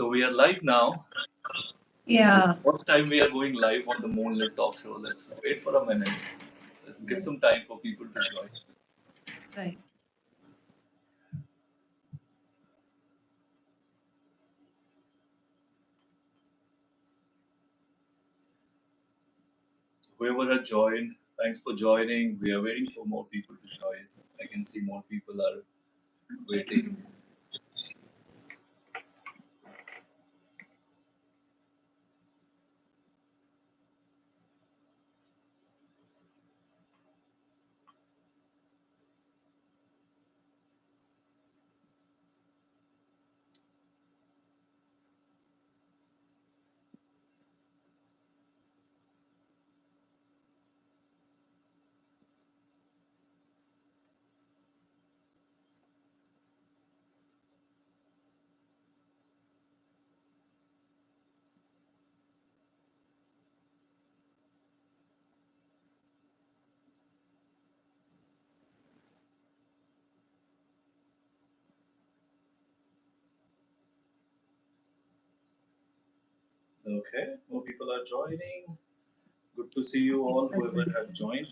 So we are live now. This is Yeah, the first time we are going live on the Moonlit Talk Show. Let's wait for a minute. Let's give yes, some time for people to join. right. Whoever has joined, thanks for joining. We are waiting for more people to join. I can see more people are waiting. Okay, more people are joining. Good to see you all, whoever have joined.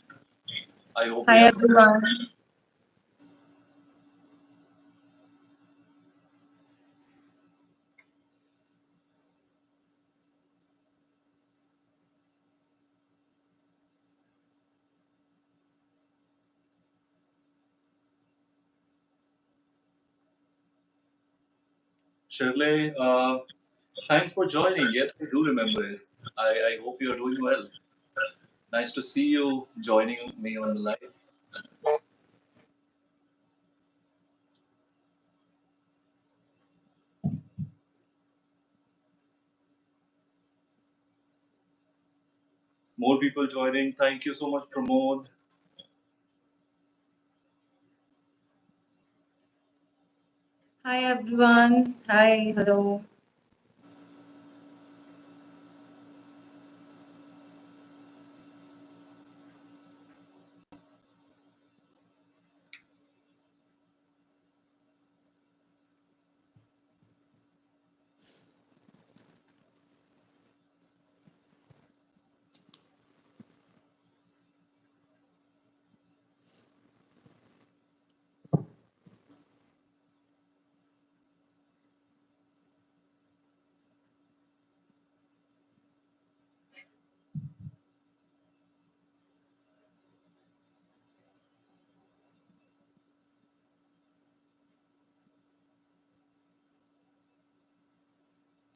I hope we Hi are. everyone. Shirley, thanks for joining. Yes, I do remember it. I hope you are doing well. Nice to see you joining me on the live. More people joining. Thank you so much, Pramod. Hi everyone. Hi, hello.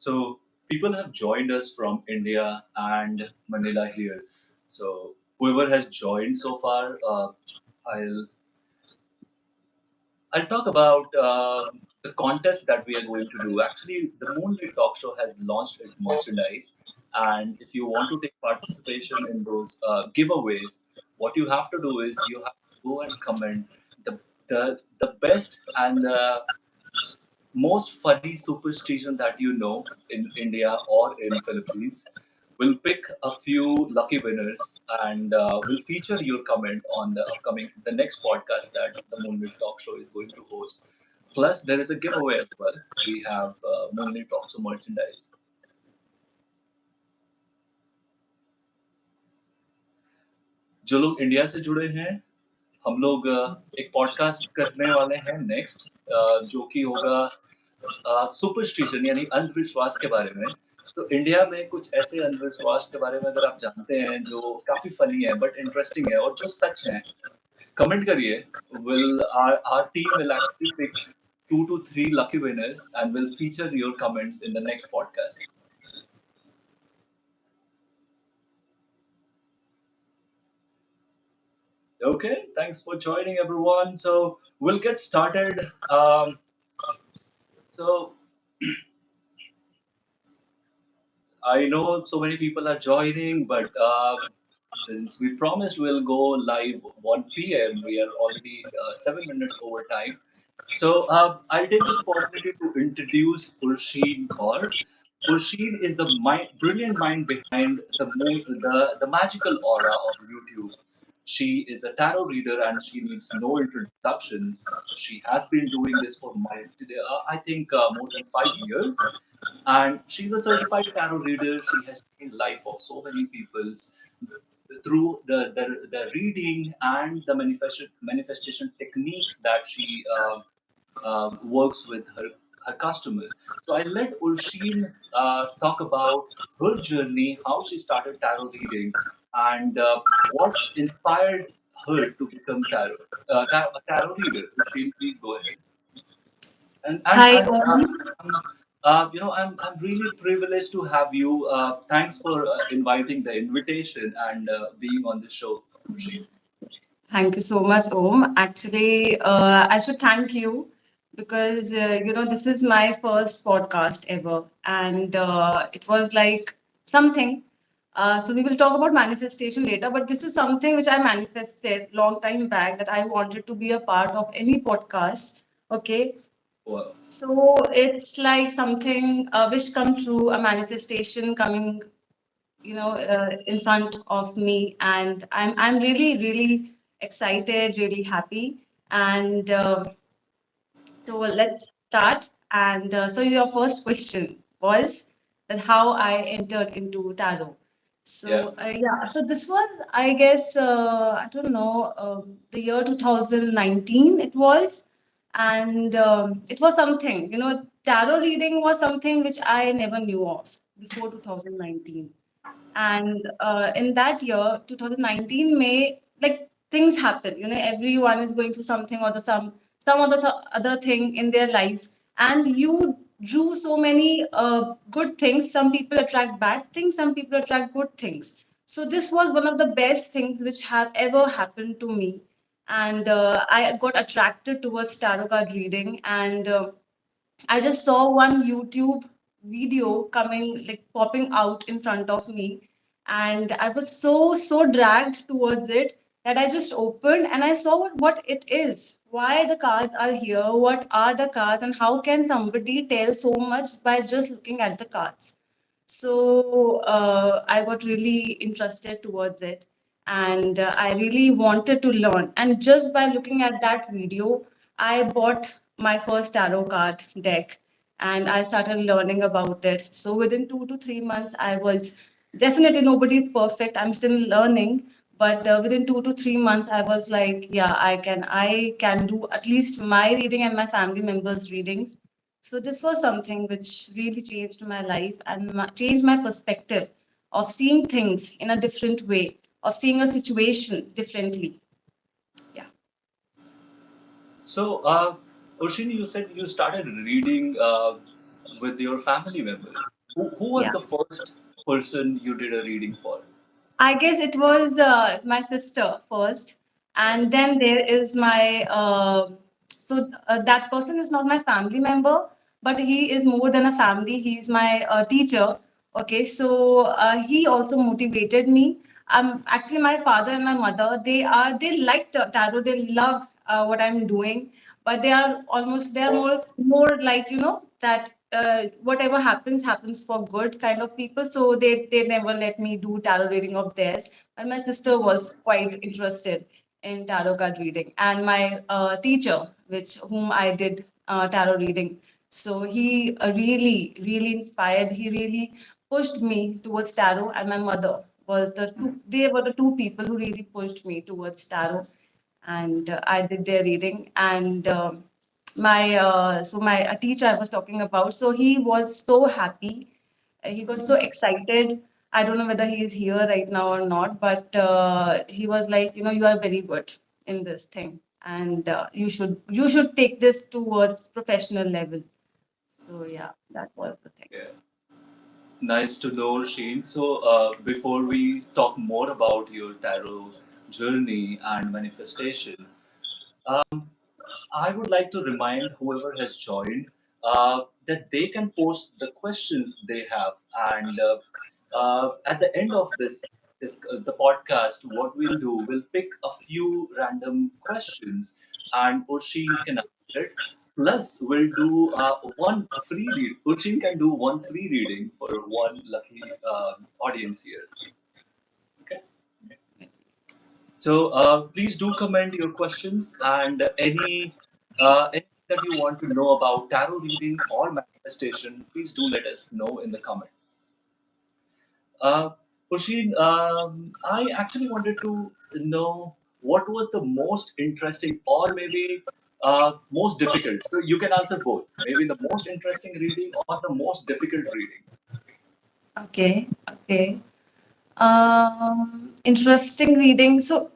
So people have joined us from India and Manila here. So whoever has joined so far, I'll I'll talk about the contest that we are going to do. Actually, the Moonlit Talk Show has launched its merchandise, and if you want to take participation in those giveaways, what you have to do is you have to go and comment the best and the most funny superstition that you know in India or in Philippines. We'll pick a few lucky winners and we'll feature your comment on the next podcast that the Moonlit Talk Show is going to host. Plus, there is a giveaway as well. We have Moonlit Talk Show merchandise. जो लोग India से जुड़े हैं, हम लोग एक podcast करने वाले हैं नेक्स्ट, जो कि होगा सुपरस्टिशन यानी अंधविश्वास के बारे में। तो इंडिया में कुछ ऐसे अंधविश्वास के बारे में अगर आप जानते हैं जो काफी फनी है बट इंटरेस्टिंग है और जो सच है, कमेंट करिए। Will our team will actually pick 2 to 3 lucky winners and will feature your comments in the next podcast. Okay, thanks for joining everyone. So we'll get started. So I know so many people are joining, but since we promised we'll go live 1 p.m., we are already 7 minutes over time. So I'll take this opportunity to introduce Ursheen Kaur. Ursheen is the brilliant mind behind the magical aura of YouTube. She is a tarot reader and she needs no introductions. She has been doing this for I think more than 5 years, and she's a certified tarot reader. She has changed life of so many people's through the reading and the manifestation techniques that she works with her customers. So I let Ursheen talk about her journey, how she started tarot reading, and what inspired her to become a tarot reader. Ursheen, please go ahead. Hi, And Om. I'm really privileged to have you. Thanks for inviting the invitation and being on the show, Ursheen. Thank you so much, Om. Actually, I should thank you because this is my first podcast ever, and it was like something. So we will talk about manifestation later, but this is something which I manifested long time back that I wanted to be a part of any podcast. Okay, Wow. so it's like something a wish come true, a manifestation coming in front of me, and I'm really really excited, really happy, and so let's start. And so your first question was that how I entered into tarot. Yeah. So yeah, so this was, I guess, I don't know, the year 2019 it was, and it was something, tarot reading was something which I never knew of before 2019. And in that year, 2019 May, like things happen. Everyone is going through something or some other thing in their lives, and you drew so many good things. Some people attract bad things, some people attract good things. So this was one of the best things which have ever happened to me, and I got attracted towards tarot card reading, and I just saw one YouTube video coming, like popping out in front of me, and I was so dragged towards it that I just opened and I saw what it is, why the cards are here, what are the cards, and how can somebody tell so much by just looking at the cards. So I got really interested towards it, and I really wanted to learn. And just by looking at that video, I bought my first tarot card deck, and I started learning about it. So within 2 to 3 months, I was definitely, nobody's perfect. I'm still learning, but within 2 to 3 months, I was like, yeah, I can do at least my reading and my family members' readings. So this was something which really changed my life and changed my perspective of seeing things in a different way, of seeing a situation differently. Yeah. So, Urshini, you said you started reading with your family members. Who was Yeah. the first person you did a reading for? I guess it was my sister first, and then there is my that person is not my family member, but he is more than a family. He is my teacher. Okay, so he also motivated me. Actually, my father and my mother, they like tarot. They love what I'm doing, but they are more like, that whatever happens for good kind of people. So they never let me do tarot reading of theirs. And my sister was quite interested in tarot card reading, and my teacher, which whom I did tarot reading. So he really really inspired. He really pushed me towards tarot, and my mother was the two. They were the two people who really pushed me towards tarot, and I did their reading. And my so my a teacher I was talking about, so he was so happy. He got so excited. I don't know whether he is here right now or not, but he was like, you are very good in this thing, and you should take this towards professional level. So yeah, that was the thing. Yeah. Nice to know, Shane. So, before we talk more about your tarot journey and manifestation, I would like to remind whoever has joined that they can post the questions they have, and at the end of this the podcast, what we'll do, we'll pick a few random questions, and Ursheen can answer it. Plus, we'll do one free read. Ursheen can do one free reading for one lucky audience here. Okay. So please do comment your questions and anything that you want to know about tarot reading or manifestation. Please do let us know in the comment. Uh, Ursheen, I actually wanted to know what was the most interesting or maybe most difficult. So you can answer both. Maybe the most interesting reading or the most difficult reading. Okay, okay. Interesting reading. So,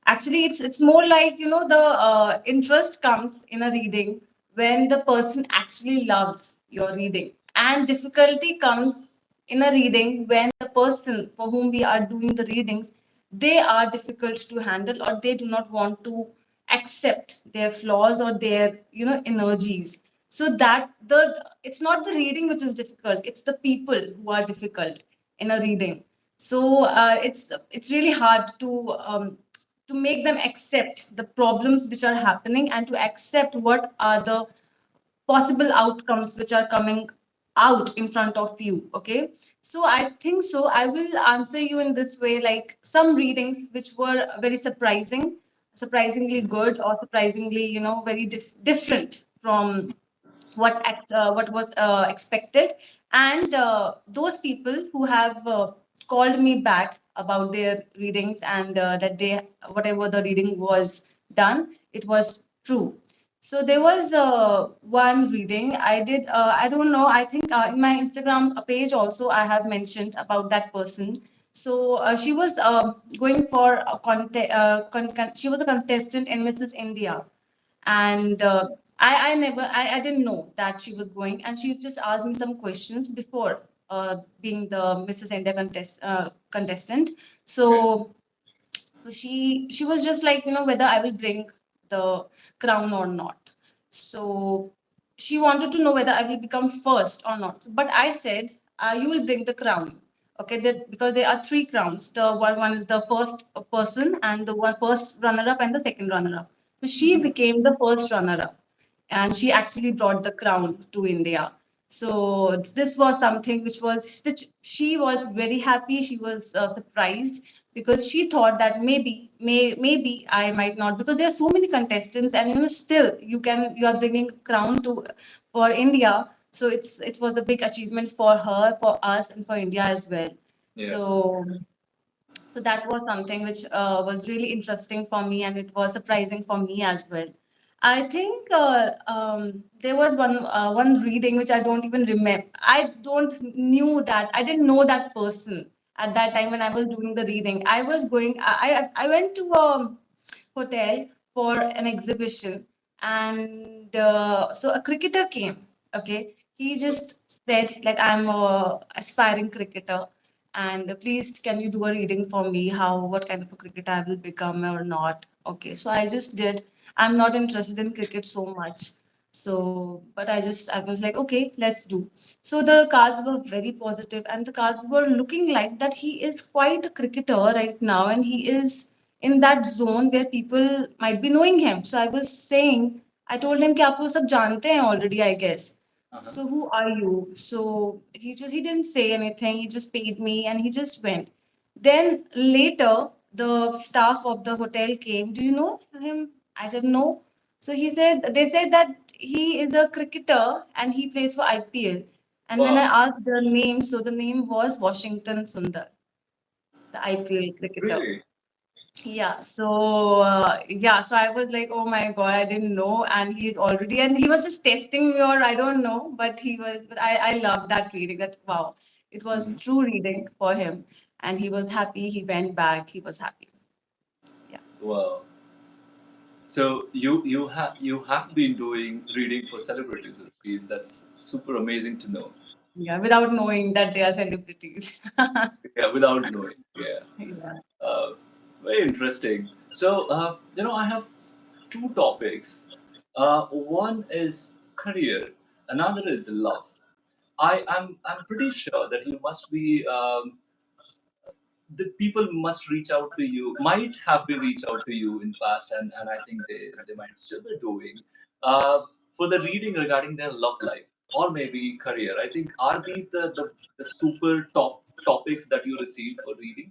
actually, it's more like, the interest comes in a reading when the person actually loves your reading, and difficulty comes in a reading when the person for whom we are doing the readings, they are difficult to handle, or they do not want to accept their flaws or their energies. So that the it's not the reading which is difficult; it's the people who are difficult in a reading. So it's really hard to make them accept the problems which are happening, and to accept what are the possible outcomes which are coming out in front of you. Okay, so I think so I will answer you in this way, like some readings which were very surprisingly good, or surprisingly very different from what was expected. And those people who have called me back about their readings, and that they whatever the reading was done, it was true. So there was one reading I did. I don't know. I think in my Instagram page also I have mentioned about that person. So she was going for a she was a contestant in Mrs. India, and I didn't know that she was going, and she just asked me some questions before being the Mrs. India contestant. Okay. So she was just like, whether I will bring the crown or not. So she wanted to know whether I will become first or not. But I said, you will bring the crown. Okay, because there are three crowns. The one is the first person, and the one first runner up, and the second runner up. So she Mhm. became the first runner up, and she actually brought the crown to India. So this was something which she was very happy. She was surprised, because she thought that maybe I might not, because there are so many contestants, and still you are bringing crown to for India. So it was a big achievement for her, for us, and for India as well. Yeah. So that was something which was really interesting for me, and it was surprising for me as well. I think there was one reading which I don't even remember. I didn't know that person at that time when I was doing the reading. I went to a hotel for an exhibition, and so a cricketer came. Okay, he just said like, I'm a aspiring cricketer, and please can you do a reading for me, how what kind of a cricketer I will become or not. Okay, so I just did. I'm not interested in cricket so much. So, but I was like, okay, let's do. So the cards were very positive, and the cards were looking like that he is quite a cricketer right now, and he is in that zone where people might be knowing him. So I was saying, I told him कि आप लोग सब जानते हैं already, I guess. Uh-huh. So who are you? So he didn't say anything. He just paid me and he just went. Then later the staff of the hotel came. Do you know him? I said no. So they said that he is a cricketer and he plays for IPL. And when I Wow. asked the name, so the name was Washington Sundar, the IPL cricketer. Really? So I was like, oh my God, I didn't know. And he was just testing me, or I don't know, but I loved that reading. That, wow, it was Mhm. true reading for him. And he was happy. He went back. He was happy. Yeah. Wow. So you have been doing reading for celebrities, Ursheen. That's super amazing to know. Yeah. Without knowing that they are celebrities. Yeah, without knowing. Yeah. Yeah. Uh, Very interesting. So, I have two topics. One is career, another is love. I'm pretty sure that you must be the people must reach out to you, might have been reach out to you in past, and I think they might still be doing for the reading regarding their love life or maybe career. I think are these the super top topics that you receive for reading?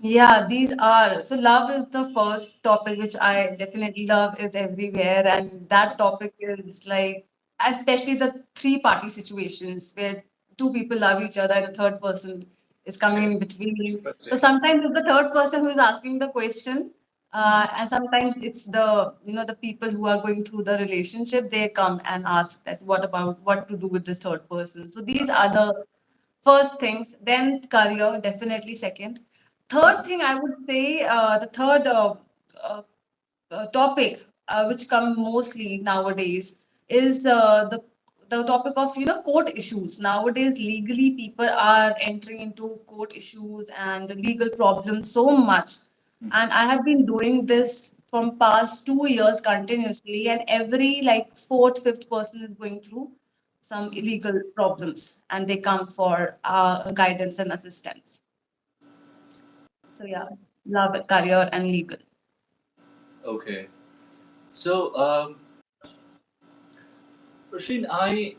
Yeah, these are. So love is the first topic which I definitely love is everywhere. And that topic is like, especially the three-party situations where two people love each other and the third person is coming Okay. in between. So Interesting. sometimes it's the third person who is asking the question, and sometimes it's the people who are going through the relationship, they come and ask that what about what to do with this third person. So these are the first things, then career, definitely second. Third thing, I would say, the third uh, topic which come mostly nowadays is the topic of court issues. Nowadays, legally, people are entering into court issues and legal problems so much. And I have been doing this from past 2 years continuously, and every like fourth, fifth person is going through some illegal problems, and they come for guidance and assistance. So yeah, love, career, and legal. Okay. So, Roshin, I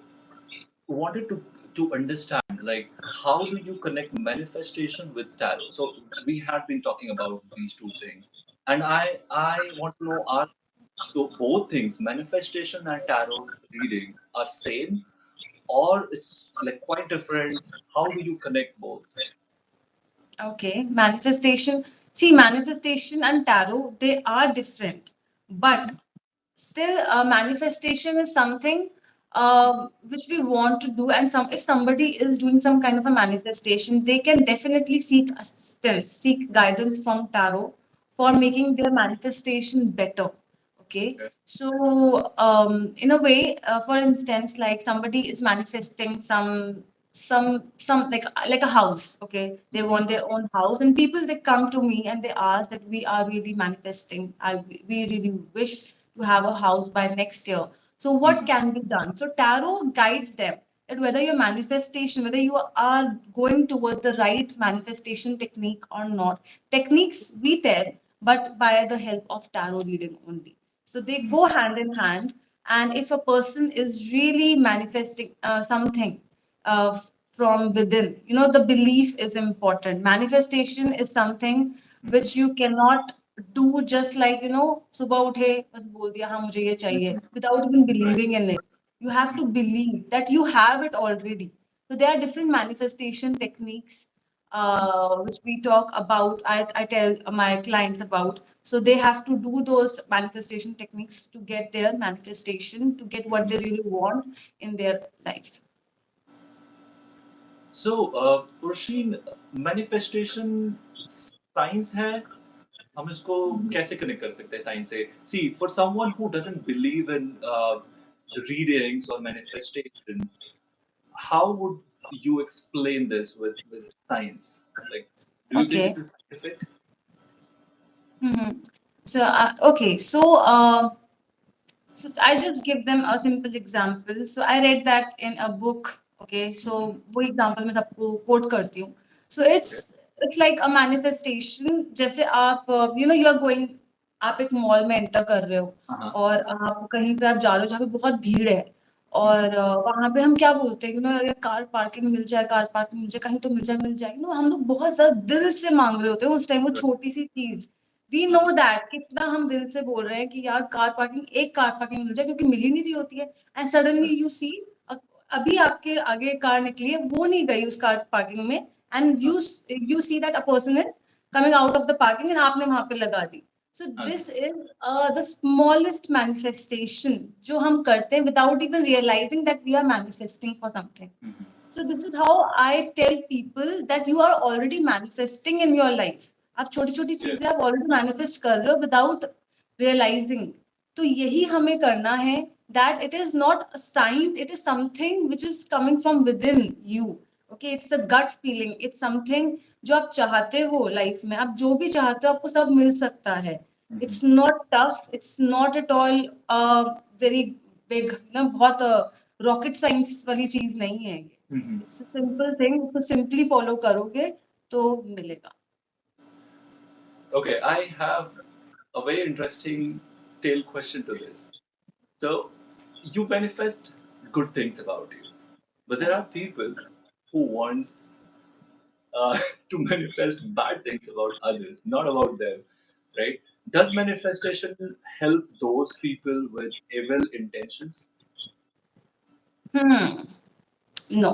wanted to understand, like, how do you connect manifestation with tarot? So we had been talking about these two things, and I want to know, are both things, manifestation and tarot reading, are same, or it's like quite different? How do you connect both? Okay, manifestation. See, manifestation and tarot, they are different, but still manifestation is something which we want to do, and some if somebody is doing some kind of a manifestation, they can definitely seek assistance, seek guidance from tarot for making their manifestation better. Okay, Okay. so in a way, for instance, like somebody is manifesting some like a house. Okay, they Mhm. want their own house, and people, they come to me and they ask that we are really manifesting, we really wish to have a house by next year. So what Mhm. can be done? So tarot guides them that whether your manifestation, whether you are going towards the right manifestation technique or not. Techniques we tell, but by the help of tarot reading only. So they Mhm. go hand in hand. And if a person is really manifesting something from within, the belief is important. Manifestation is something Mhm. which you cannot do just like, सुबह उठे बस बोल दिया हाँ मुझे ये चाहिए, Mhm. without even Right. believing in it. You have to believe that you have it already. So there are different manifestation techniques which we talk about. I tell my clients about. So they have to do those manifestation techniques to get their manifestation, to get what Mhm. they really want in their life. So, Ursheen, manifestation science है, हम इसको कैसे connect कर सकते हैं science से? See, for someone who doesn't believe in readings or manifestation, how would you explain this with science? Like, do you think Okay. it is scientific? Mm-hmm. So, okay. So I just give them a simple example. So I read that in a book. Okay, so Mhm. वो example मैं सबको quote करती हूँ. So Okay. it's like a manifestation. जैसे आप you are going, आप एक mall में एंटर कर रहे हो Uh-huh. और आप कहीं पे आप जा रहे हो जहाँ पे बहुत भीड़ है, Mhm. और वहां पे हम क्या बोलते हैं, अरे कार पार्किंग मिल जाए, कार पार्किंग मिल जाए, कहीं तो मिल जाए, हम लोग बहुत ज्यादा दिल से मांग रहे होते हैं उस टाइम, वो Right. छोटी सी चीज। We know Mhm. दैट कितना हम दिल से बोल रहे हैं कि यार कार पार्किंग, एक कार पार्किंग मिल जाए, क्योंकि मिल ही नहीं रही होती है। And suddenly Right. You see, अभी आपके आगे कार निकली है, वो नहीं गई उस कार पार्किंग में, एंड हाँ, you see that a person is coming out of the parking and आपने वहां पे लगा दी। सो हाँ जी। This is the smallest manifestation जो हम करते हैं without even realising that we are manifesting for something. Mhm. So this is how I tell people that you are already manifesting in your life. आप छोटी छोटी Yeah. चीजें आप already manifest कर रहे हो विदाउट रियलाइजिंग। तो यही हमें करना है, that it is not a science, it is something which is coming from within you. Okay, it's a gut feeling, it's something जो आप चाहते हो लाइफ में, आप जो भी चाहते हो आपको सब मिल सकता है। Mhm. It's not tough, it's not at all very big, ना बहुत रॉकेट साइंस वाली चीज नहीं है ये। Mhm. इट्स सिंपल थिंग, इसको सिंपली फॉलो करोगे तो मिलेगा। Okay, I have a very interesting tail question to this. So, you manifest good things about you, but there are people who wants to manifest bad things about others, not about them, right? Does manifestation help those people with evil intentions? Hmm. No. No.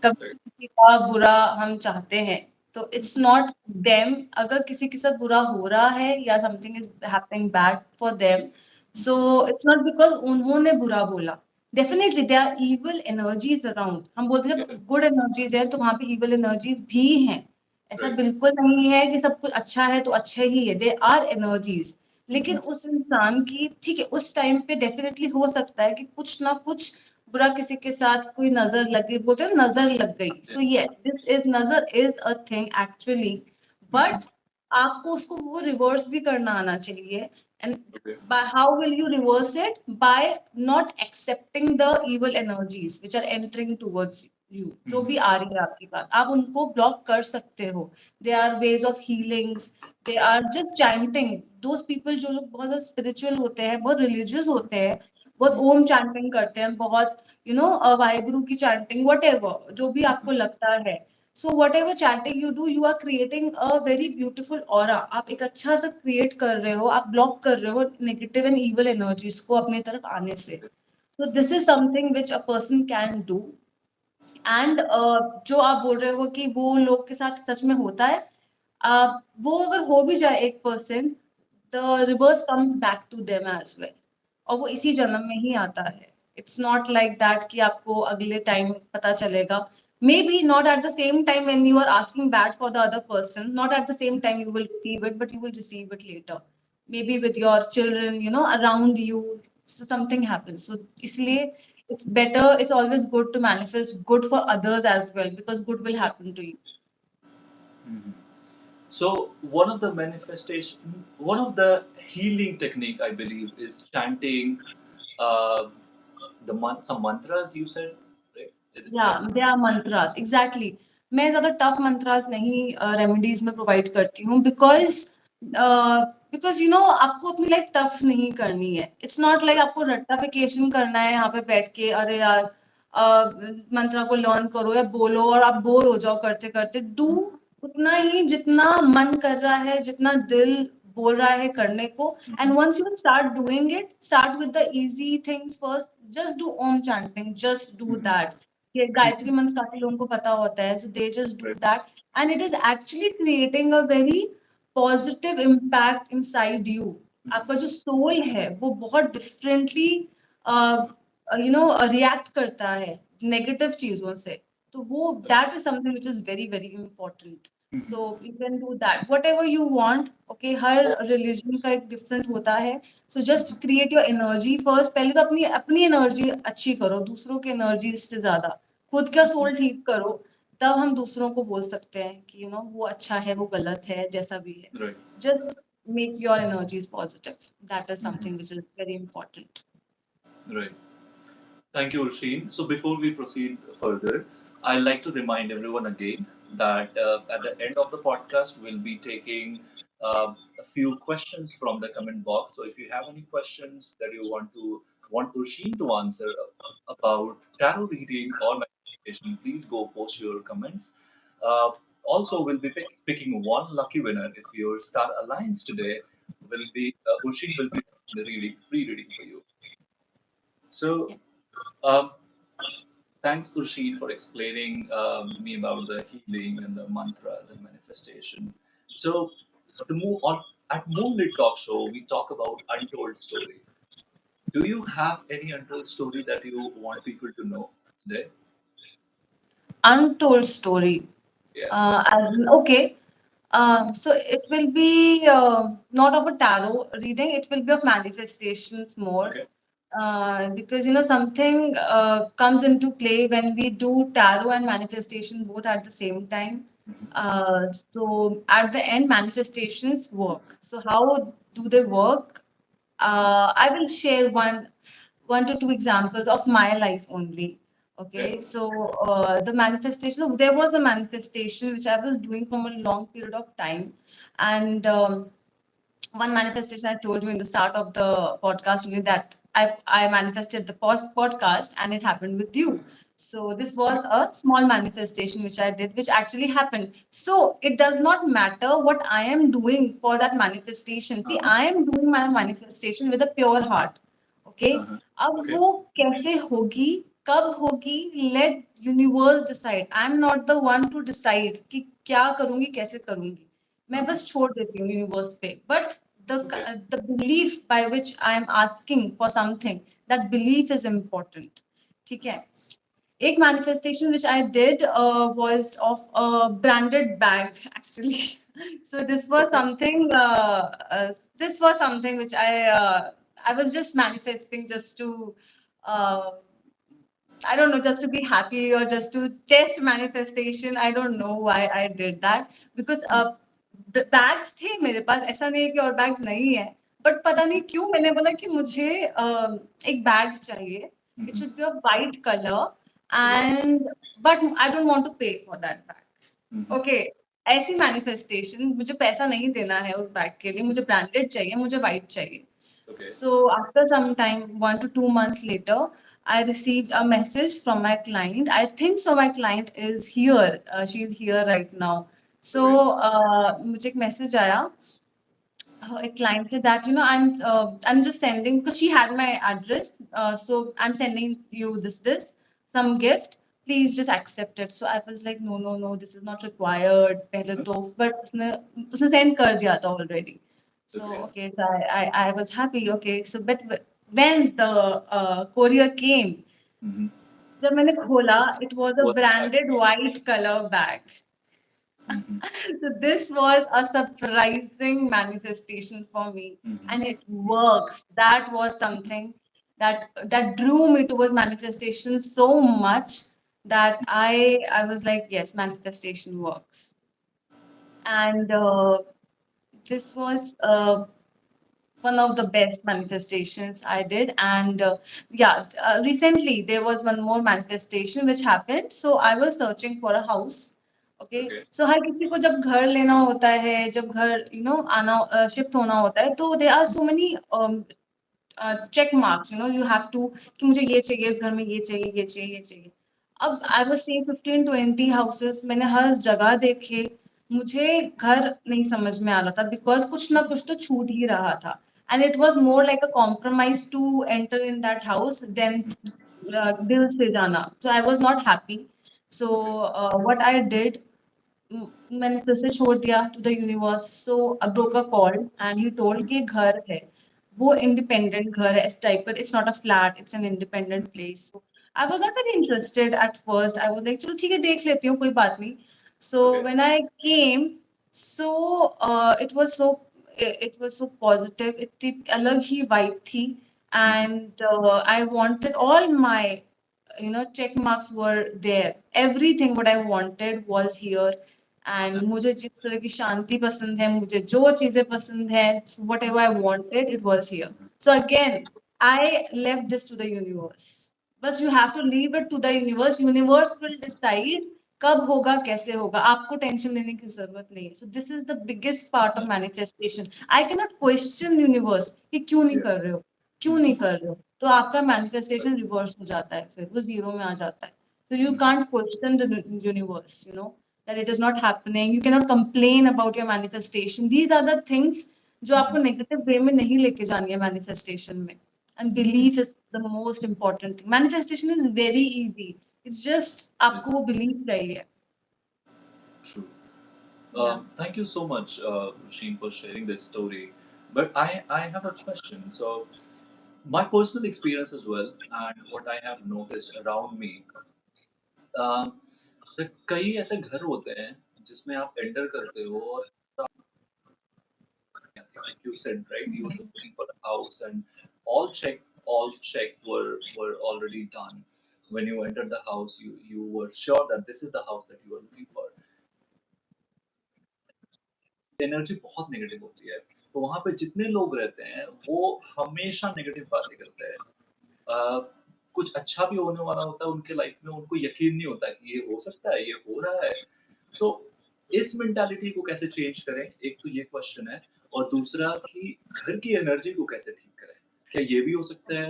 कभी Right. किसी का बुरा हम चाहते हैं तो it's not them, अगर किसी के साथ बुरा हो रहा है या something is happening bad for them, so it's not because उन्होंने बुरा बोला। Definitely they are evil energies around, हम बोलते हैं Yeah. जब गुड एनर्जीज है तो वहां पे इविल एनर्जीज भी हैं। ऐसा Right. बिल्कुल नहीं है कि सब कुछ अच्छा है तो अच्छे ही है, दे आर एनर्जीज। लेकिन Mhm. उस इंसान की ठीक है उस टाइम पे डेफिनेटली हो सकता है कि कुछ ना कुछ बुरा किसी के साथ कोई नजर लग गई, बोलते हैं ना, नजर लग गई। Yeah. So yes this is nazar is a thing actually, Mhm. But आपको उसको वो रिवर्स भी करना आना चाहिए। And Okay. by how will you reverse it? By not accepting the evil energies which are entering towards you, जो भी Mhm. आ रही है आपके पास आप उनको ब्लॉक कर सकते हो। They are ways of healings, they are just chanting. Those people जो लोग बहुत ज्यादा स्पिरिचुअल होते हैं, बहुत रिलीजियस होते हैं, बहुत Mhm. ओम चैंटिंग करते हैं, बहुत वाहेगुरु की चैंटिंग, वट एवर जो भी Mhm. आपको लगता है। So whatever chanting you do, you are creating a very beautiful aura, आप एक अच्छा सा क्रिएट कर रहे हो, आप ब्लॉक कर रहे हो नेगेटिव एंड इवल एनर्जीज को अपनी तरफ आने से। सो this is something which a person can do. And जो आप बोल रहे हो कि वो लोग के साथ सच में होता है, वो अगर हो भी जाए 1%, the reverse comes back to them as well, और वो इसी जन्म में ही आता है। इट्स नॉट लाइक दैट कि आपको अगले टाइम पता चलेगा। Maybe not at the same time when you are asking bad for the other person, not at the same time you will receive it, but you will receive it later, maybe with your children around you. So something happens, so इसलिए it's better, it's always good to manifest good for others as well, because good will happen to you. Mhm. So one of the healing technique, I believe, is chanting uh, some mantras. You said, right? Is it correct? Yeah, they are mantras, exactly. मैं ज्यादा tough mantras नहीं remedies में provide करती हूँ, because आपको अपनी life tough नहीं करनी है। इट्स नॉट लाइक आपको रट्टाफिकेशन करना है यहाँ पे बैठ के, अरे यार मंत्रा को लर्न करो या बोलो और आप बोर हो जाओ करते करते। डू उतना ही जितना मन कर रहा है, जितना दिल बोल रहा है करने को। And Mhm. Once you start doing it, start with the easy things first, just do Om chanting, just do Mhm. That. ये गायत्री Mhm. मंत्र काफी लोगों को पता होता है, so they just do Right. That, and it is actually creating a very positive impact inside you. Mhm. आपका जो सोल है वो बहुत डिफरेंटली रिएक्ट करता है नेगेटिव चीजों से। तो वो that is something which is very very important. Mhm. So you can do that what ever you want. Okay, her religion का एक डिफरेंट होता है। So just create your energy first, पहले तो अपनी अपनी एनर्जी अच्छी करो, दूसरों की एनर्जी से ज्यादा खुद का Mhm. सोल ठीक करो, तब हम दूसरों को बोल सकते हैं कि वो अच्छा है, वो गलत है, जैसा भी है। Right. Just make your energies positive, that is Mhm. Something which is very important. Right. Thank you, Ursheen. So before we proceed further, I'd like to remind everyone again that at the end of the podcast, we'll be taking a few questions from the comment box. So if you have any questions that you want Ursheen to answer about tarot reading or manifestation, please go post your comments. Uh, Also, we'll be picking one lucky winner. If your star aligns today, will be Ursheen will be the free reading for you. So. Um, Thanks, Ursheen, for explaining me about the healing and the mantras and manifestation. So, at Moonlit Talk Show, we talk about untold stories. Do you have any untold story that you want people to know today? Untold story. Yeah. Okay. So it will be not of a tarot reading, it will be of manifestations more. Okay. Because something comes into play when we do tarot and manifestation both at the same time. Mhm. So at the end, manifestations work. So how do they work? I will share one to two examples of my life only. Okay. Okay, so the manifestation, there was a manifestation which I was doing from a long period of time, and one manifestation I told you in the start of the podcast only, that I manifested the podcast and it happened with you. So this was a small manifestation which I did, which actually happened. So it does not matter what I am doing for that manifestation. See, Uh-huh. I am doing my manifestation with a pure heart. Okay. Uh-huh. अब Okay. वो कैसे होगी, कब होगी, let universe decide. I'm not the one to decide कि क्या करूंगी, कैसे करूंगी. मैं Uh-huh. बस छोड़ देती हूँ universe पे. But the Okay. the belief by which I am asking for something, that belief is important. ठीक है. एक manifestation which I did was of a branded bag actually. So this was Okay. something. This was something which I was just manifesting just to uh, I don't know, just to be happy or just to test manifestation. I don't know why I did that because bags थे मेरे पास, ऐसा नहीं है कि और bags नहीं है, but पता नहीं क्यों मैंने बोला कि मुझे एक bag चाहिए. It Mm-hmm. should be of white color Okay. and but I don't want to pay for that bag. Mm-hmm. Okay. ऐसी मैनिफेस्टेशन, मुझे पैसा नहीं देना है उस बैग के लिए, मुझे ब्रांडेड चाहिए, मुझे वाइट चाहिए. Okay. So after some time, 1 to 2 months later, I received a message from my client. I think so. My client is here. She's here right now. So Okay. मुझे एक message आया. A client said that I'm just sending because she had my address. So I'm sending you this some gift. Please just accept it. So I was like, no, this is not required. पहले Uh-huh. तो, but उसने send कर दिया था already. So Okay. okay, so I was happy. Okay, so but when the courier came, Mm-hmm. जब मैंने खोला, it was a What's that? branded white color bag. Mm-hmm. So this was a surprising manifestation for me, Mm-hmm. and it works. That was something that drew me towards manifestation so much that I was like, yes, manifestation works. And this was one of the best manifestations I did. And recently there was one more manifestation which happened. So I was searching for a house. Okay, Okay. so हर किसी को जब घर लेना होता है, जब घर आना शिफ्ट होना होता है, तो there are so many check marks, you have to कि मुझे ये चाहिए, इस घर में ये चाहिए, ये चाहिए, ये चाहिए. अब आई वाज सीइंग 15-20 हाउसेस, मैंने हर जगह देखे, मुझे घर नहीं समझ में आ रहा था बिकॉज कुछ ना कुछ तो छूट ही रहा था. And it was more like a compromise to enter in that house then दिल से जाना. So I was not happy. So Okay. What I did, मैंने फिर से छोड़ दिया to the universe. So a broker called and he told कि घर है, वो इंडिपेंडेंट घर है इस टाइप पर, it's not a flat, it's an independent place. I was not very interested at first. I was like चलो ठीक है, देख लेती हूँ, कोई बात नहीं. सो Okay. When I came, so it was so it was so positive, इतनी अलग ही वाइब थी. Mm-hmm. And I wanted all my check marks were there, everything what I wanted was here. And मुझे जिस तरह की शांति पसंद है, मुझे जो चीजें पसंद है, whatever I wanted, it was here. So again, I left this to the universe. बस you have to leave it to the universe. Universe will decide कब होगा, कैसे होगा. आपको टेंशन लेने की जरूरत नहीं है. So this is the biggest part of manifestation. I cannot question universe कि क्यों नहीं Yeah. कर रहे हो, क्यों Mm-hmm. नहीं कर रहे हो. तो आपका मैनिफेस्टेशन रिवर्स हो जाता है, फिर वो जीरो में आ जाता है. So you Mm-hmm. can't question the universe, that it is not happening. You cannot complain about your manifestation. These are the things जो Mm-hmm. आपको नेगेटिव वे में नहीं लेके जानी है मैनिफेस्टेशन में. And belief is the most important thing. Manifestation is very easy. It's just Yes. आपको वो belief चाहिए. True. Yeah. Thank you so much, Ursheen, for sharing this story. But I have a question. So, my personal experience as well, and what I have noticed around me, uh, that कई ऐसे घर होते हैं जिसमें आप enter करते हो और like you said, right? You were looking for a house, and all check were already done. When you entered the house, you were sure that this is the house that you were looking for. Energy बहुत negative होती है, तो वहाँ पे जितने लोग रहते हैं वो हमेशा नेगेटिव बातें करते हैं. अ, कुछ अच्छा भी होने वाला होता है उनके लाइफ में, उनको यकीन नहीं होता कि ये हो सकता है, ये हो रहा है. तो इस मेंटालिटी को कैसे चेंज करें? एक तो ये क्वेश्चन है, और दूसरा कि घर की एनर्जी को कैसे ठीक करें? क्या ये भी हो सकता है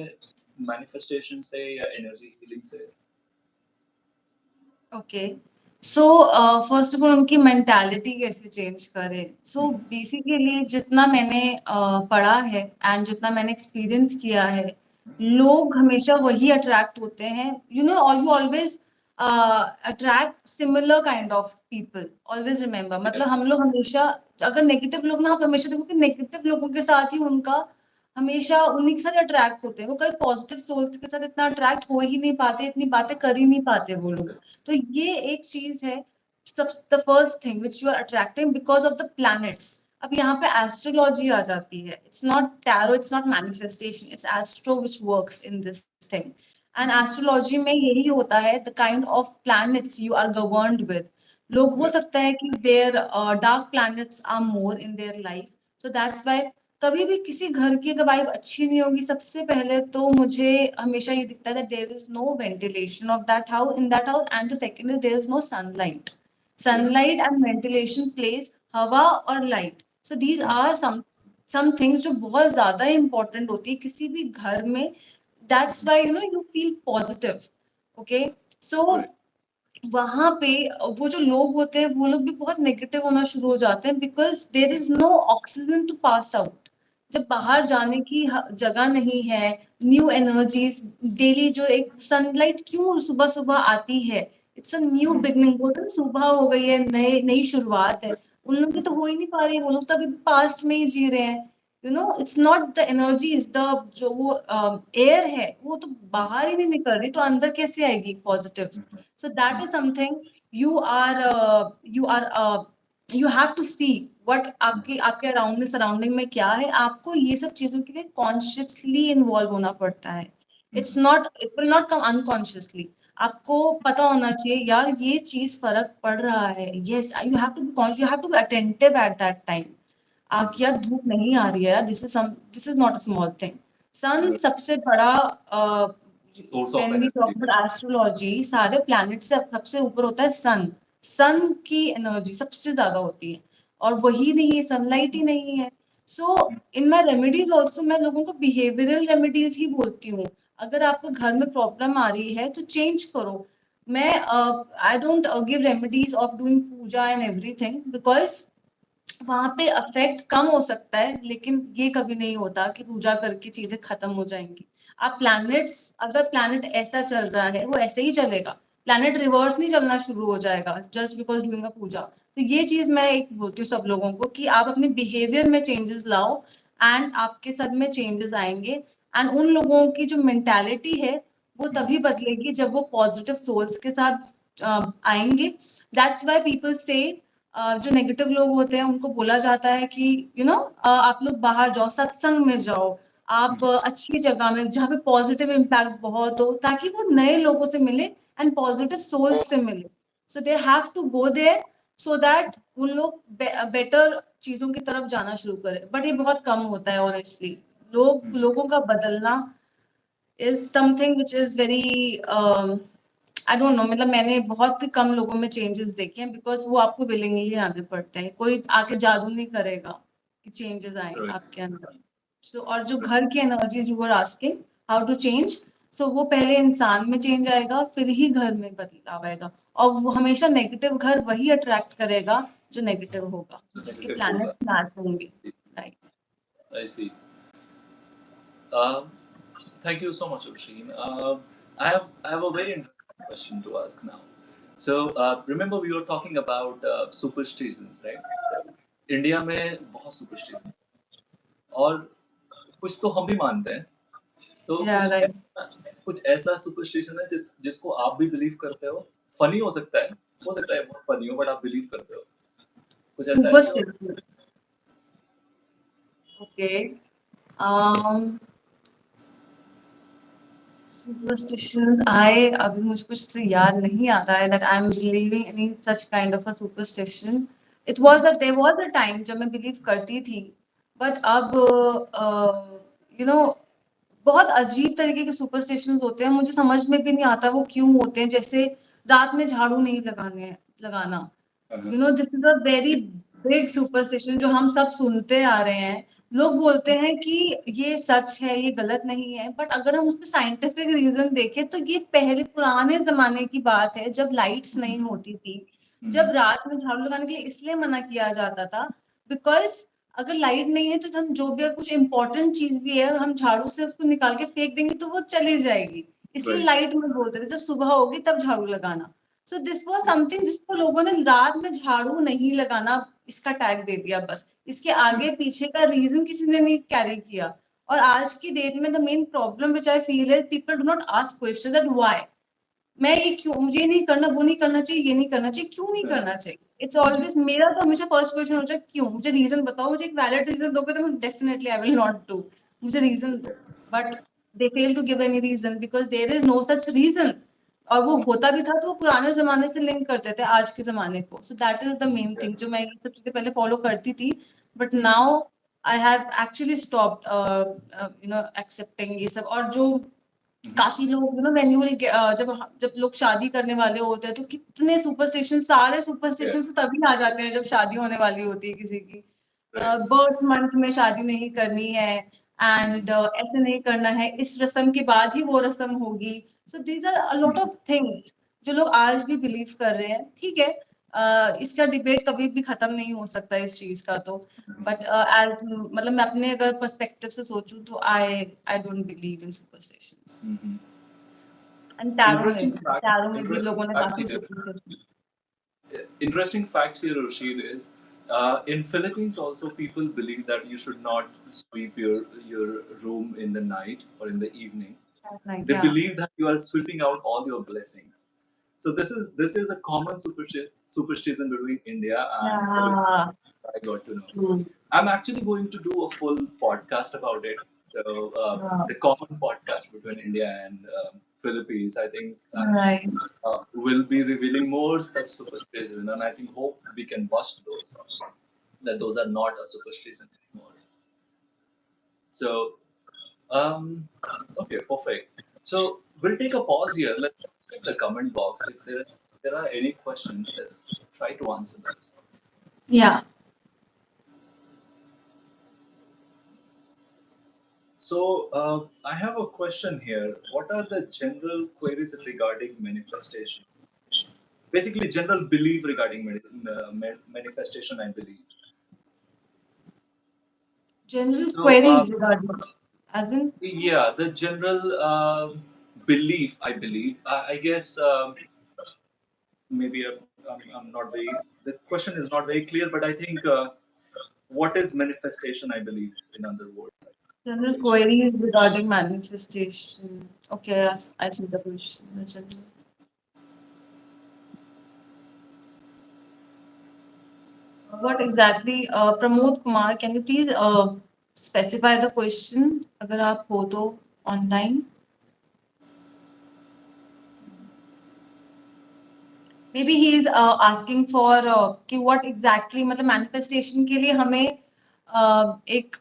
मैनिफेस्टेशन से या एनर्जी हीलिंग से? Okay, so first of all उनकी मेंटालिटी कैसे चेंज करें। सो बेसिकली जितना मैंने पढ़ा है एंड जितना मैंने एक्सपीरियंस किया है, लोग हमेशा वही अट्रैक्ट होते हैं, यू नो, और you always attract similar kind of people, always remember. मतलब हम लोग हमेशा, अगर नेगेटिव लोग ना, आप हमेशा देखो कि नेगेटिव लोगों के साथ ही उनका हमेशा उन्हीं के साथ अट्रैक्ट होते हैं, वो कभी पॉजिटिव सोल्स के साथ इतना अट्रैक्ट हो ही नहीं पाते, इतनी बातें कर ही नहीं पाते वो लोग। तो ये एक चीज है, the first thing which you are attracting because of the planets. अब यहाँ पे एस्ट्रोलॉजी आ जाती है, it's not tarot, it's not manifestation, it's astro which works in this thing. And astrology में यही होता है, the kind of planets you are governed with. लोग हो सकता है कि their dark planets are more in their life, so that's why कभी भी किसी घर की अगर वाइब अच्छी नहीं होगी, सबसे पहले तो मुझे हमेशा ये दिखता है that there is no ventilation of that house, in that house, and the second is there is no sunlight. Sunlight and ventilation plays हवा और light. So these are some things जो बहुत ज्यादा important होती है किसी भी घर में. That's why you know you feel positive. Okay, so वहां पे वो जो लोग होते हैं वो लोग भी बहुत नेगेटिव होना शुरू हो जाते हैं, because there is no oxygen to pass out. जब बाहर जाने की जगह नहीं है, न्यू एनर्जीज, डेली जो एक सनलाइट क्यों सुबह सुबह आती है, इट्स अ न्यू बिगनिंग, बोलते हैं सुबह हो गई है, नई नई शुरुआत है। उन लोग की तो हो ही नहीं पा रही, वो लोग तो अभी पास्ट में ही जी रहे हैं। You know, it's not the energy, is the जो वो एयर है वो तो बाहर ही नहीं निकल रही, तो अंदर कैसे आएगी positive. So that is something you are you have to see what आपके आपके अराउंड में सराउंडिंग में क्या है। आपको ये सब चीजों के लिए कॉन्शियसली इन्वॉल्व होना पड़ता है। It's not, it will not come unconsciously. आपको पता होना चाहिए यार ये चीज फर्क पड़ रहा है। Yes, you have to be conscious, you have to be attentive at that time. यार धूप नहीं आ रही है यार, this is not a small thing. Sun सबसे बड़ा, source of when we talk energy है। अबाउट एस्ट्रोलॉजी, सारे प्लैनेट से सबसे ऊपर होता है सन। सन की एनर्जी सबसे ज्यादा होती है, और वही नहीं है, सनलाइट ही नहीं है। सो इन माई रेमेडीज ऑल्सो मैं लोगों को बिहेवियरल रेमेडीज ही बोलती हूँ। अगर आपको घर में प्रॉब्लम आ रही है तो चेंज करो। मैं I don't give remedies of doing puja and everything, because वहां पे अफेक्ट कम हो सकता है, लेकिन ये कभी नहीं होता कि पूजा करके चीजें खत्म हो जाएंगी। आप प्लैनेट्स, अगर प्लैनेट ऐसा चल रहा है वो ऐसे ही चलेगा, प्लैनेट रिवर्स नहीं चलना शुरू हो जाएगा जस्ट बिकॉज डूइंग अ पूजा। तो ये चीज मैं एक बोलती हूँ सब लोगों को कि आप अपने बिहेवियर में चेंजेस लाओ, एंड आपके सब में चेंजेस आएंगे। एंड उन लोगों की जो मेंटालिटी है वो तभी बदलेगी जब वो पॉजिटिव सोल्स के साथ आएंगे। दैट्स वाई पीपल से, जो नेगेटिव लोग होते हैं उनको बोला जाता है कि यू नो आप लोग बाहर जाओ, सत्संग में जाओ, आप अच्छी जगह में जहाँ पे पॉजिटिव इम्पैक्ट बहुत हो, ताकि वो नए लोगों से मिले एंड पॉजिटिव सोल्स से मिले। So they have to go there so that उन लोग बेटर चीजों की तरफ जाना शुरू करें। बट ये बहुत कम होता है ऑनेस्टली। लोगों का बदलना is something which is very, I don't no, मतलब मैंने बहुत ही कम लोगों में चेंजेस देखे हैं, बिकॉज वो आपको विलिंगली आगे पड़ते हैं, कोई आके जादू नहीं करेगा कि चेंजेस आए आपके अंदर। सो और जो घर की energies you are asking how to change, so वो पहले इंसान में चेंज आएगा, फिर ही घर में बदलाव आएगा। और वो हमेशा नेगेटिव घर वही अट्रैक्ट करेगा जो नेगेटिव होगा, जो जिसके नेगेटिव प्लैनेट होगा। मैच होंगे। Right. I see. Thank you so much, Ursheen. I have a very interesting question to ask now. So remember we were talking about superstitions, right? India में बहुत superstitions और कुछ तो हम भी मानते हैं। तो या राइट। कुछ ऐसा सुपरस्टिशन है जिसको आप भी बिलीव करते हो। फनी हो सकता है बहुत फनी हो, बट आप बिलीव करते हो। कुछ ऐसा है जो सुपरस्टिशन, ओके। Superstitions, I अभी मुझे कुछ से याद नहीं आ रहा है that I'm believing any such kind of a superstition. It was a there was a time जब मैं believe करती थी, but अब you know बहुत अजीब तरीके के सुपरस्टिशंस होते हैं, मुझे समझ में भी नहीं आता वो क्यों होते हैं। जैसे रात में झाड़ू नहीं लगाना, you know, this is a very big superstition जो हम सब सुनते आ रहे हैं। लोग बोलते हैं कि ये सच है, ये गलत नहीं है, बट अगर हम उसमें साइंटिफिक रीजन देखें तो ये पहले पुराने जमाने की बात है, जब लाइट्स नहीं होती थी, जब हम्म, रात में झाड़ू लगाने के लिए इसलिए मना किया जाता था, बिकॉज अगर लाइट नहीं है तो हम जो भी कुछ इंपॉर्टेंट चीज भी है हम झाड़ू से उसको निकाल के फेंक देंगे तो वो चली जाएगी, इसलिए right. लाइट में बोलते थे जब सुबह होगी तब झाड़ू लगाना। सो दिस वाज समथिंग जिसको लोगों ने रात में झाड़ू नहीं लगाना इसका टैग दे दिया बस, इसके आगे पीछे का रीजन किसी ने नहीं कैरी किया। और आज की डेट में the main problem which I feel है people do not ask question that why, मैं ये क्यों, मुझे ये नहीं करना, वो नहीं करना चाहिए, ये नहीं करना चाहिए, क्यों नहीं Right. करना चाहिए, इट्स ऑलवेज मेरा तो हमेशा फर्स्ट क्वेश्चन होता है क्यों, मुझे रीजन बताओ, मुझे एक वैलिड रीजन दोगे तो मैं definitely I will not do, मुझे रीजन दो, but they fail to give any reason because there is no such reason. और वो होता भी था तो वो पुराने जमाने से लिंक करते थे आज के जमाने को, so that is the main thing जो मैं ये सब चीजें पहले फॉलो करती थी, but now I have actually stopped accepting ये सब। और जो काफी लोग व्हेन यू जब लोग शादी करने वाले होते हैं तो कितने सुपरस्टिशन, सारे Yeah. सुपरस्टिशन तो तभी आ जाते हैं जब शादी होने वाली होती है किसी की, Right. बर्थ मंथ में शादी नहीं करनी है, एंड Mhm. ऐसे नहीं करना है, इस रस्म के बाद ही वो रस्म होगी। So these are a lot Mhm. Of things जो लोग आज भी बिलीव कर रहे हैं, ठीक है। इसका डिबेट कभी भी खत्म नहीं हो सकता इस चीज का तो, बट एज मतलब मैं अपने अगर पर्सपेक्टिव से सोचूं तो I don't believe in superstitions. Mhm. And Interesting fact. Tarot में भी Interesting लोगों ने fact काफी here. Superstitions. Interesting fact here, Ursheen, is in Philippines also people believe that you should not sweep your room in the night or in the evening. They या believe that you are sweeping out all your blessings. So this is a common superstition between India and Philippines. या I got to know. True, I'm actually going to do a full podcast about it. So the common podcast between India and Philippines. I think right. will be revealing more such superstitions, and I think hope we can bust those that those are not a superstition anymore. So okay, perfect. So we'll take a pause here. Let's check the comment box. If there are any questions, let's try to answer those. या So I have a question here. What are the general queries regarding manifestation? Basically, general belief regarding manifestation, I believe. General So queries regarding as in yeah, the general belief, I believe. I guess maybe I'm not very. The question is not very clear, but I think what is manifestation? I believe, in other words, general manifestation. Queries regarding manifestation, okay I see the question. What exactly, Pramod Kumar, can you please specify the question अगर आप हो तो online? Maybe he is asking for कि what exactly मतलब manifestation के लिए हमें एक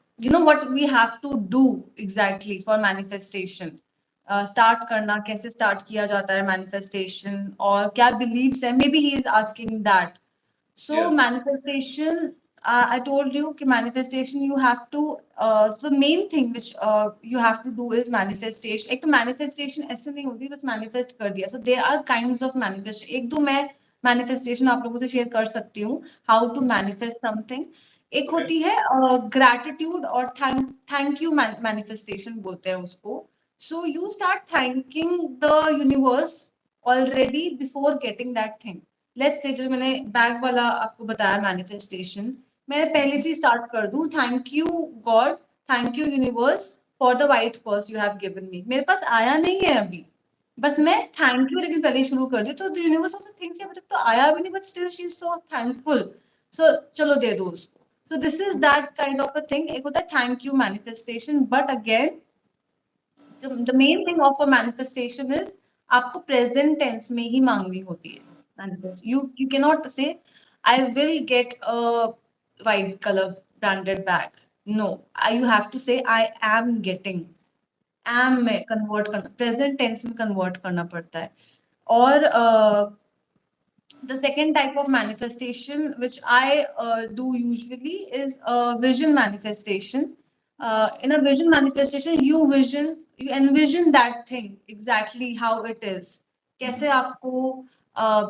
what we have to do exactly for manifestation, start करना कैसे start किया जाता है manifestation और क्या beliefs है, maybe he is asking that. So Yeah. manifestation, I told you कि manifestation you have to, so the main thing which you have to do is manifestation. एक तो manifestation ऐसे नहीं होती बस manifest कर दिया. So there are kinds of manifestation. एक दो मैं manifestation आप लोगों से share कर सकती हूँ. How to manifest something. एक Okay. होती है gratitude और thank you manifestation बोलते हैं उसको. So you start thanking the universe already before getting that thing. Let's say जो मैंने बैग वाला आपको बताया मैनिफेस्टेशन, मैं पहले से स्टार्ट कर दूं, thank you God, thank you universe for the white purse you have given me, मेरे पास आया नहीं है अभी, बस मैं थैंक यू लेकिन पहले शुरू कर दी तो द यूनिवर्स ऑल्सो थिंक्स अभी तक तो आया भी नहीं but still she is so thankful, so चलो दे दो उसको। So this is that kind of a thing, एक होता है thank you manifestation, but again the main thing of a manifestation is आपको प्रेजेंट टेंस में ही मांगनी होती है manifest. You cannot say I will get a white color branded bag. No, you have to say I am getting. Am में convert करना, present tense में convert करना पड़ता है। और the second type of manifestation which I do usually is vision manifestation. In a vision manifestation, you envision that thing exactly how it is. कैसे Mm-hmm. आपको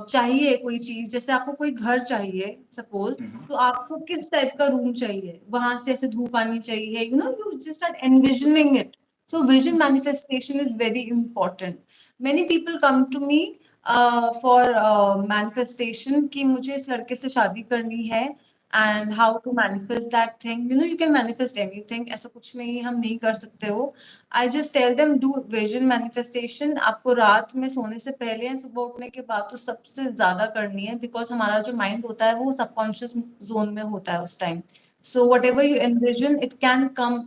चाहिए कोई चीज, जैसे आपको कोई घर चाहिए सपोज, Mm-hmm. तो आपको किस टाइप का रूम चाहिए, वहां से ऐसे धूप आनी चाहिए, you just start envisioning it. So vision manifestation is very important. Many people come to me for manifestation कि मुझे इस लड़के से शादी करनी है, Mm-hmm. and how to manifest that thing. You can manifest anything. ऐसा कुछ नहीं है, हम नहीं कर सकते हो. I just tell them do vision manifestation. आपको रात में सोने से पहले या सुबह उठने के बाद तो सबसे ज्यादा करनी है, बिकॉज हमारा जो माइंड होता है वो सबकॉन्शियस जोन में होता है उस time. So whatever you envision, it can come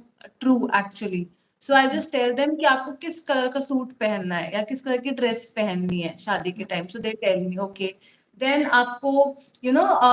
true actually. So I just tell them कि आपको किस कलर का सूट पहनना है या किस कलर की ड्रेस पहननी है शादी के time. So they tell me okay. Then आपको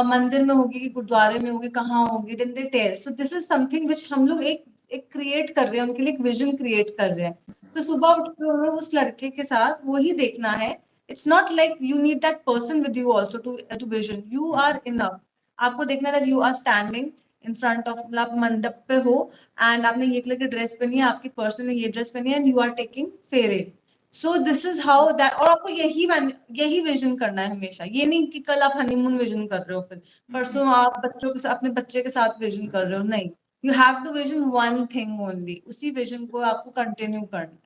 मंदिर में होगी कि गुरुद्वारे में होगी, कहाँ होगी, then they tell. So this is something which हम लोग एक एक क्रिएट कर रहे हैं, उनके लिए एक विजन क्रिएट कर रहे हैं. तो सुबह उठ के हमें उस लड़के के साथ वही देखना है. It's not like you need that person with you also to vision. You are enough. आपको देखना है that you are standing in front of, मतलब आप मंडप पे हो एंड आपने ये कलर की ड्रेस पहनी है, आपकी पर्सन ने ये ड्रेस पहनी है, एंड यू आर टेकिंग फेरे. सो दिस इज हाउ दैट. और आपको यही विजन करना है हमेशा. ये नहीं कि कल आप हनीमून विजन कर रहे हो, फिर Mm-hmm. परसों आप बच्चों के साथ, अपने बच्चे के साथ विजन कर रहे हो. नहीं, you have to vision one thing only. उसी विजन को आपको कंटिन्यू करना है.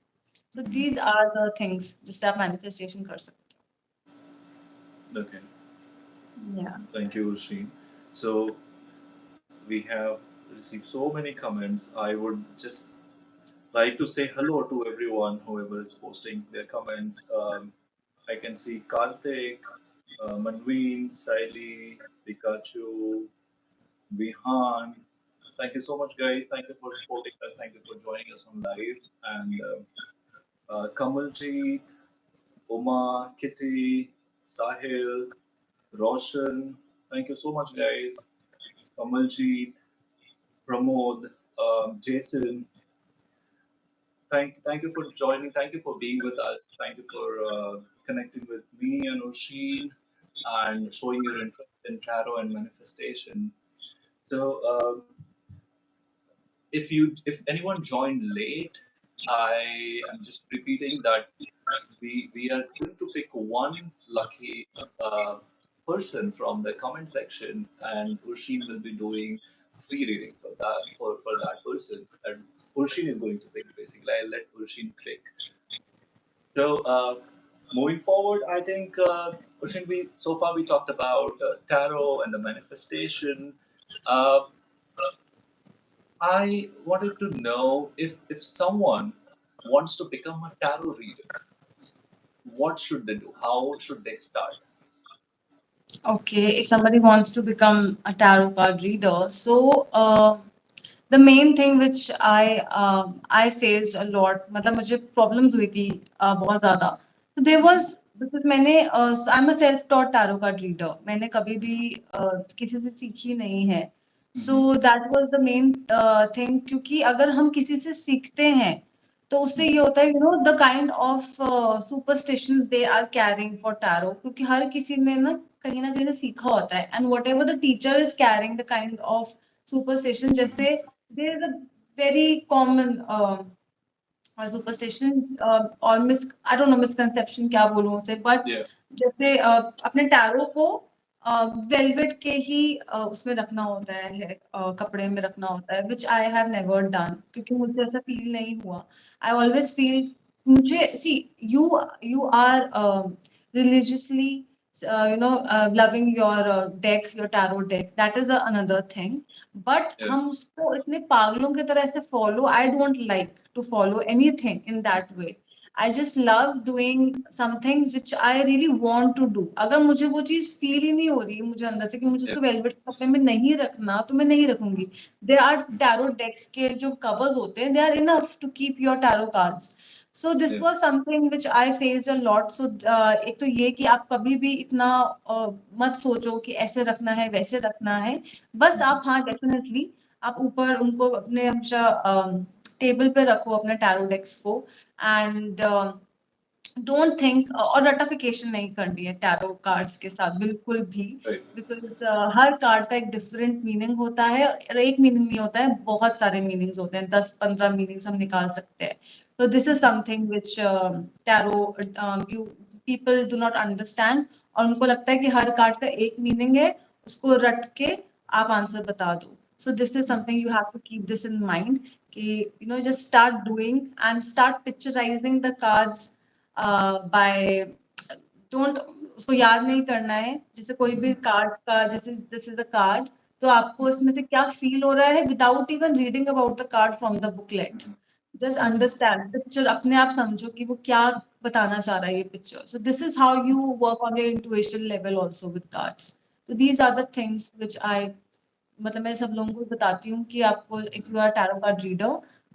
सो Mm-hmm. These are the things जिससे आप मैनिफेस्टेशन कर सकते Okay. हो. या. Thank you, Ursheen. So we have received so many comments. I would just like to say hello to everyone, whoever is posting their comments. I can see Karthik, Manveen, Saili, Pikachu, Vihan. Thank you so much, guys. Thank you for supporting us. Thank you for joining us on live. And Kamaljeet, Uma, Kitty, Sahil, Roshan. Thank you so much, guys. Kamaljeet, Pramod, Jason. Thank you for joining. Thank you for being with us. Thank you for connecting with me and Ursheen and showing your interest in tarot and manifestation. So, if anyone joined late, I am just repeating that we are going to pick one lucky uh, person from the comment section, and Ursheen will be doing free reading for that person. And Ursheen is going to pick basically. I'll let Ursheen pick. So moving forward, I think Ursheen, we so far we talked about tarot and the manifestation. Uh, I wanted to know if someone wants to become a tarot reader, what should they do? How should they start? Okay, if somebody wants to become a tarot card reader, so the main thing which I faced a lot, मतलब मुझे problems हुई थी बहुत ज़्यादा. So there Mhm. was, because मैंने I'm a self taught tarot card reader. मैंने कभी भी किसी से सीखी नहीं है. So Mhm. that was the main thing, क्योंकि अगर हम किसी से सीखते हैं तो उससे ये Mhm. होता है, the kind of superstitions they are carrying for tarot, क्योंकि हर किसी ने ना कहीं से सीखा होता है, and whatever the teacher is carrying the kind of superstition. Mhm. जैसे there is a very common superstition और miss, I don't know misconception क्या बोलूं उसे, बट Yeah. जैसे अपने टैरो को वेलवेट के ही उसमें रखना होता है, कपड़े में रखना होता है, विच आई हैव नेवर डन, क्योंकि मुझे ऐसा फील नहीं हुआ. आई ऑलवेज फील, मुझे see, you you are religiously loving your deck, your tarot deck, that is another thing. But Yeah. हम उसको इतने पागलों की तरह ऐसे follow, I don't like to follow anything in that way. I just love doing something which I really want to do. अगर मुझे वो चीज फील ही नहीं हो रही है मुझे अंदर से कि मुझे Yeah. उसको वेलवेट कपड़े में नहीं रखना, तो मैं नहीं रखूंगी. They are Mhm. Tarot decks के जो कवर्स होते हैं, they are enough to keep your tarot cards. So this Yeah. Was something which I faced a lot. So एक तो ये कि आप कभी भी इतना मत सोचो कि ऐसे रखना है वैसे रखना है. बस Mhm. आप, हाँ डेफिनेटली, आप ऊपर उनको अपने हमेशा टेबल पे रखो अपने टैरो डेक्स को, एंड डोंट थिंक, और रटिफिकेशन नहीं करनी है टैरो कार्ड्स के साथ बिल्कुल भी, Right. बिकॉज हर कार्ड का एक डिफरेंट मीनिंग होता है, और एक मीनिंग नहीं होता है, बहुत सारे मीनिंग्स होते हैं, 10-15 मीनिंग्स हम निकाल सकते हैं. तो this is something which tarot you people do not understand, और उनको लगता है कि हर कार्ड का एक मीनिंग है, उसको रट के आप आंसर बता दो. So this is something you have to keep this in mind. कि just start doing and start picturizing the cards by don't, उसको याद नहीं करना है. जैसे कोई भी कार्ड का, जैसे दिस इज अ कार्ड, तो आपको इसमें से क्या फील हो रहा है without even reading about the card from the booklet. Just understand picture, अपने आप समझो कि वो क्या बताना चाह रहा है ये picture. So this is how you work on your intuition level also with cards. तो these are the things which I, मतलब मैं सब लोगों को बताती हूँ कि आपको, if you are tarot card reader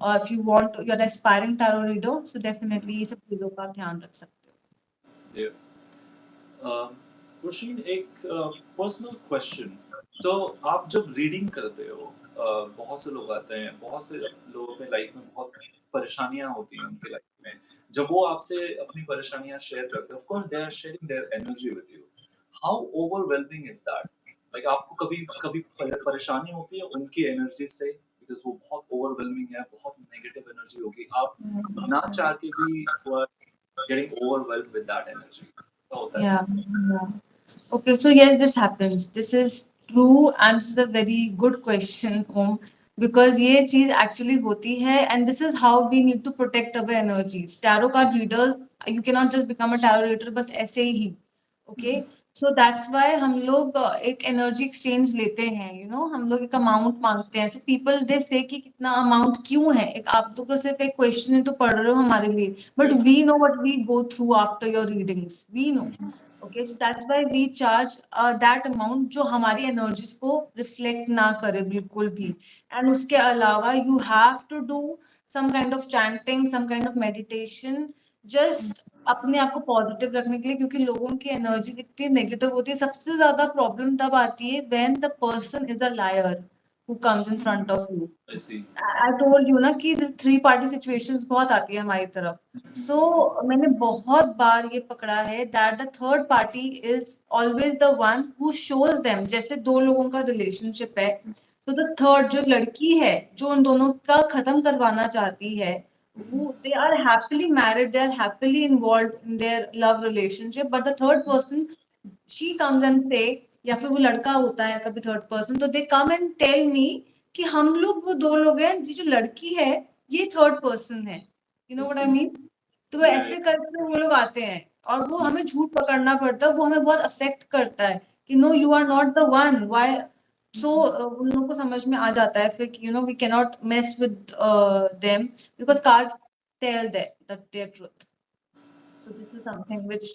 और if you want, you are aspiring tarot reader, so definitely ये सब चीजों का आप ध्यान रख सकते हो. Yeah. रोशीन, एक पर्सनल क्वेश्चन. तो आप जब रीडिंग करते हो, बहुत से लोग आते हैं, बहुत से लोगों के लाइफ में बहुत परेशानियां होती हैं उनके लाइफ में. जब वो आपसे अपनी परेशानियां शेयर करते हैं, of course they are sharing their energy with you. How overwhelming is that? Like आपको कभी कभी परेशानी होती है उनकी एनर्जी से, बिकॉज वो बहुत ओवरवेलमिंग है, बहुत नेगेटिव एनर्जी होगी, आप ना चाह के भी you are getting overwhelmed with that energy. ऐसा होता है? Yeah, yeah. Okay, so yes, this happens. This is true, and this is a very good question, Om, because ये चीज actually होती है, and this is how we need to protect our energies. Tarot card readers, you cannot just become a tarot reader बस ऐसे ही. Okay, so that's why हम लोग एक energy exchange लेते हैं, हम लोग एक amount मांगते हैं. So people they say कि कितना amount क्यों है, एक आप तो सिर्फ एक question ही तो पढ़ रहे हो हमारे लिए, but we know what we go through after your readings. We know. Okay, so that's why we charge that amount जो हमारी energies को reflect ना करे बिल्कुल भी. And उसके अलावा you have to do some kind of chanting, some kind of meditation, just अपने आप को पॉजिटिव रखने के लिए, क्योंकि लोगों की एनर्जी इतनी नेगेटिव होती है. सबसे ज्यादा प्रॉब्लम तब आती है when the person is a liar who comes in front of you. I see. I told you ना कि थ्री पार्टी सिचुएशंस बहुत आती है हमारी तरफ. सो मैंने बहुत बार ये पकड़ा है that the third party is always the one who shows them. जैसे दो लोगों का रिलेशनशिप है, तो द थर्ड जो लड़की है जो उन दोनों का खत्म करवाना चाहती है, who they are happily married, they are happily involved in their love relationship, but the third person, she comes and say, या फिर वो लड़का होता है कभी थर्ड पर्सन, तो दे कम एंड टेल मी कि हम लोग वो दो लोग हैं, ये जो लड़की है ये थर्ड पर्सन है. You know I what I see. Mean. तो वो Yeah, ऐसे yeah. करके वो लोग आते हैं, और वो हमें झूठ पकड़ना पड़ता है, वो हमें बहुत अफेक्ट करता है कि no you are not the one, why. So उन लोगों को समझ में आ जाता है फिर कि we can not mess with them, because cards tell their truth. So this is something which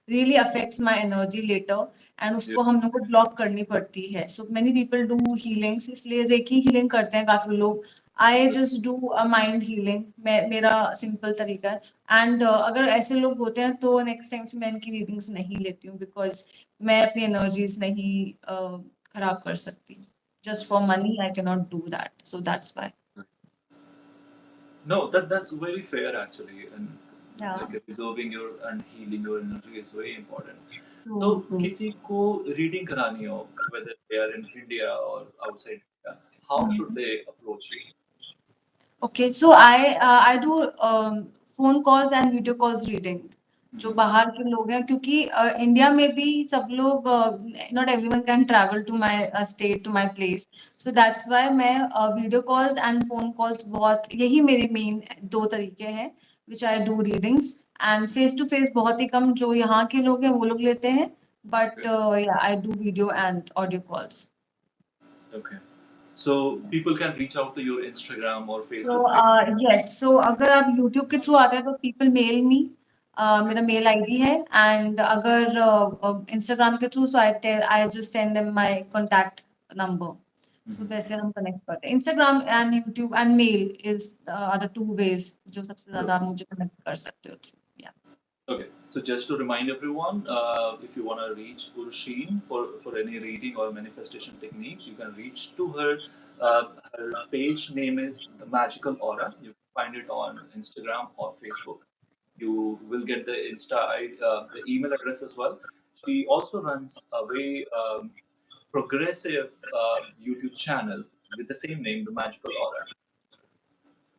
really affects my energy later, and Yeah. उसको हम लोग को ब्लॉक करनी पड़ती है. So many people do healings, इसलिए रेकी healing करते हैं काफी लोग. I just do a mind healing, मेरा सिंपल तरीका है. एंड अगर ऐसे लोग होते हैं तो नेक्स्ट टाइम से मैं इनकी रीडिंग्स नहीं लेती हूँ, बिकॉज मैं अपनी एनर्जीज नहीं खराब कर सकती. Just for money I cannot do that, so that's why. No, that's very fair actually, and Yeah, like resolving your and healing your energy is very important. तो true, true. किसी को reading करानी हो, whether they are in India or outside India, how should they approach you? Okay, so I do phone calls and video calls reading. जो बाहर के लोग हैं, क्योंकि इंडिया में भी सब लोग, not everyone can travel to my state, to my place. So that's why मैं video calls and phone calls, बहुत यही मेरे मेन दो तरीके हैं which I do readings. And face to face बहुत ही कम जो यहाँ के लोग हैं वो लोग लेते हैं, बट Okay. या I do video and audio calls. Okay. So people can reach out to your Instagram or So Facebook page. yes, so अगर आप YouTube के थ्रू आते हैं तो people mail me, मेरा मेल आईडी है. एंड अगर Instagram के through, so I just send them my contact number. So वैसे हम कनेक्ट करते हैं. Instagram and YouTube and mail is are the two ways जो सबसे ज्यादा आप Okay. मुझे कनेक्ट कर सकते हो through. Yeah. Okay. So just to remind everyone, if you want to reach Ursheen for any reading or manifestation techniques, you can reach to her. Her page name is The Magical Aura. You can find it on Instagram or Facebook. You will get the the email address as well. She also runs a very progressive YouTube channel with the same name, The Magical Aura.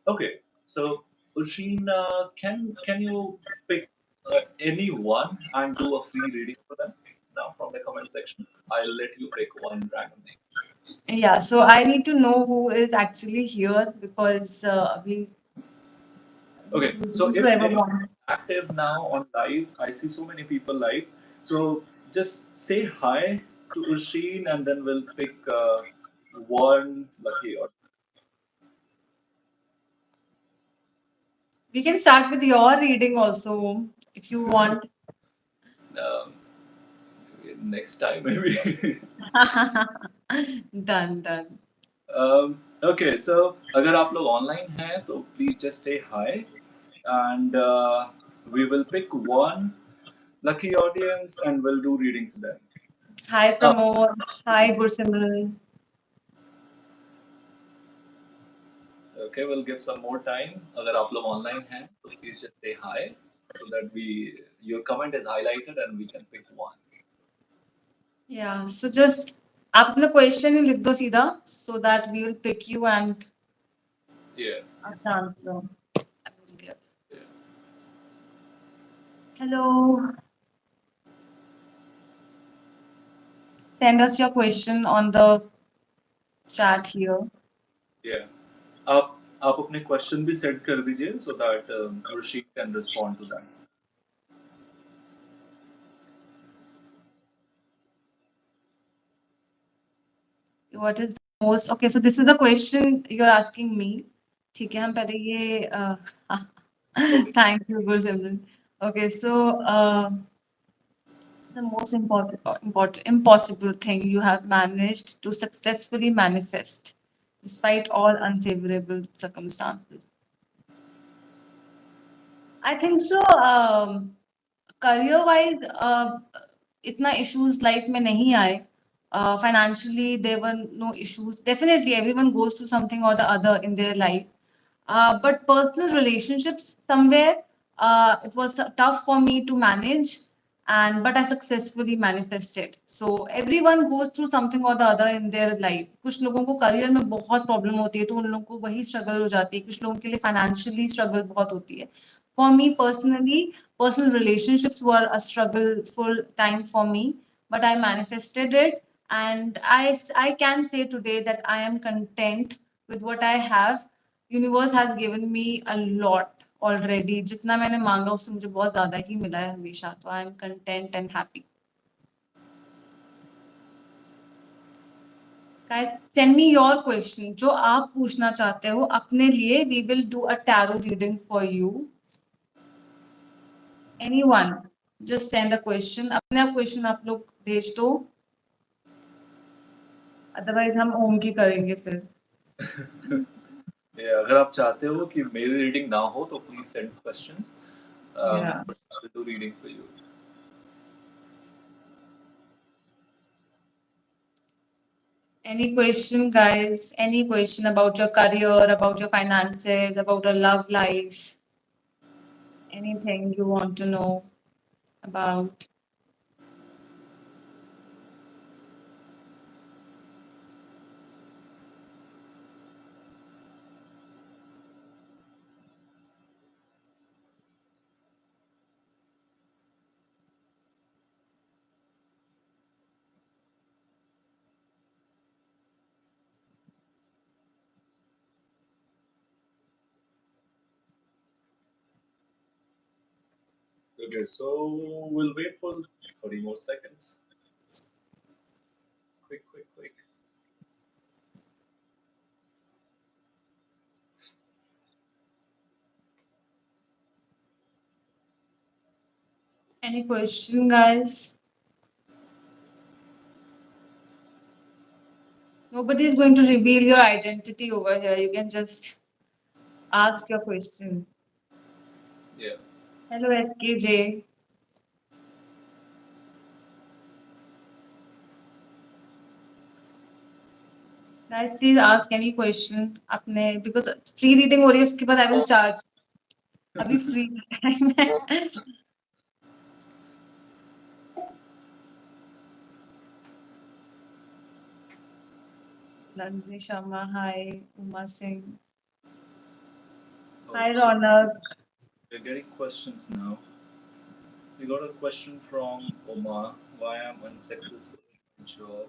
Okay, so Ursheen, can you pick anyone and do a free reading for them now from the comment section? I'll let you pick one random name. Yeah, so I need to know who is actually here because Okay, so if whoever anyone wants. is active now on live, I see so many people live. So just say hi to Ursheen and then we'll pick one lucky or We can start with your reading also if you want. um, next time maybe. Done, done. Okay, so अगर आप लोग online हैं तो please just say hi and we will pick one lucky audience and we'll do reading for them. Hi, Uh, Pramod. Hi, Gursimran. okay, we'll give some more time. अगर आप लोग online हैं तो please just say hi so that we your comment is highlighted and we can pick one. Yeah, so just आप अपना question ही लिख दो सीधा so that we will pick you and Yeah, the answer I will give. yeah. Hello. Send us your question on the chat here. Yeah. आप अपने question भी send कर दीजिए so that Ursheen can respond to that. What is the most okay? So this is the question you're asking me. ठीक है हम पहले ये Okay. thank you Gursimran. Okay, so it's the most impossible thing you have managed to successfully manifest despite all unfavorable circumstances. I think so. Career wise, इतना issues life में नहीं आए. Financially, there were no issues. Definitely, everyone goes through something or the other in their life. But personal relationships, somewhere, it was tough for me to manage, and but I successfully manifested. So everyone goes through something or the other in their life. कुछ लोगों को career में बहुत problem होती है, तो उन लोगों को वही struggle हो जाती है. कुछ लोगों के लिए financially struggle बहुत होती है. For me personally, personal relationships were a struggleful time for me, but I manifested it, and I can say today that I am content with what I have. Universe has given me a lot already. जितना मैंने मांगा उससे मुझे बहुत ज्यादा ही मिला है हमेशा. तो I am content and happy. Guys, send me your question. जो आप पूछना चाहते हो अपने लिए, we will do a tarot reading for you. Anyone, just send a question. अपने आप question आप लोग भेज दो. Otherwise हम ओम की करेंगे फिर. Yeah, अगर आप चाहते हो कि मेरी रीडिंग ना हो तो please send questions. Yeah. I will do reading for you. Any question, guys? Any question about your career, about your finances, about your love life? Anything you want to know about? Okay, so we'll wait for 30 more seconds. Quick, quick, quick. Any question, guys? Nobody is going to reveal your identity over here. You can just ask your question. Yeah. Hello, SKJ. Guys, please ask any question. अपने because free reading हो रही है उसके बाद I will charge. अभी free time है. Nandini Sharma, hi. Uma Singh. Oh, Hi, so Ronak. we're getting questions now. We got a question from Oma, why I'm unsuccessful in my job.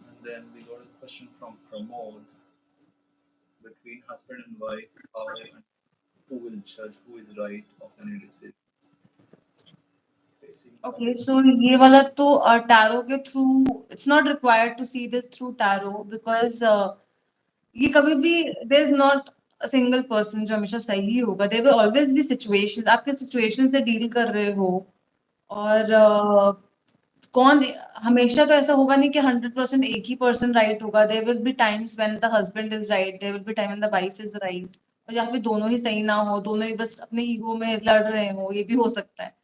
And then we got a question from Pramod, between husband and wife, how and who will judge who is right of any decision facing Okay, others. so ये वाला तो tarot के through, it's not required to see this through tarot because ये कभी भी there is not a single person जो हमेशा सही होगा. There will always be situations, आपके सिचुएशन से डील कर रहे हो. और कौन हमेशा तो ऐसा होगा नहीं कि 100% एक ही पर्सन राइट होगा. There will be times when the husband is right, there will be time when the wife is right, और या फिर दोनों ही सही ना हो, दोनों ही बस अपने ईगो में लड़ रहे हो, ये भी हो सकता है.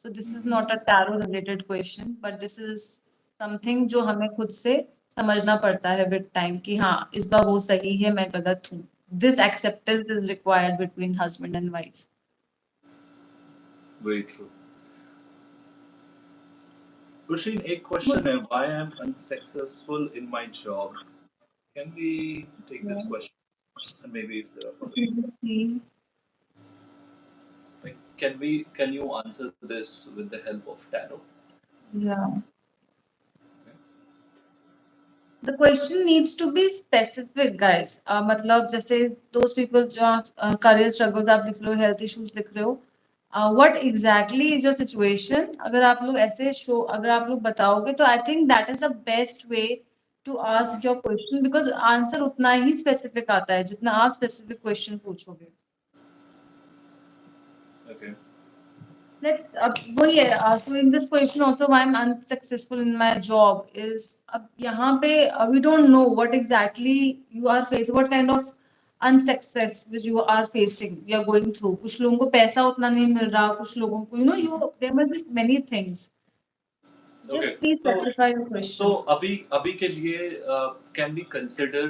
सो this is not a tarot related question, but this is something जो हमें खुद से समझना पड़ता है विद टाइम कि हाँ इस बार वो सही है, मैं गलत हूँ. This acceptance is required between husband and wife. Very true. Ursheen, a question है, why I'm unsuccessful in my job. Can we take this question? And maybe if there are for like, can you answer this with the help of tarot? Yeah. Okay. The question needs to be specific, guys. मतलब जैसे those people जो career struggles आप लिख रहे हो, health issues लिख रहे हो, what exactly is your situation? अगर आप लोग ऐसे शो, अगर आप लोग बताओगे तो I think that is the best way to ask your question, because answer उतना ही specific आता है जितना आप specific question पूछोगे. Okay. Let's वही है. So in this question also, why I'm unsuccessful in my job is, अब यहाँ पे we don't know what exactly you are facing, what kind of unsuccess which you are facing, you are going through. कुछ लोगों को पैसा उतना नहीं मिल रहा, कुछ लोगों को you there must be many things. Okay. Just please So specify your question. अभी अभी के लिए can we consider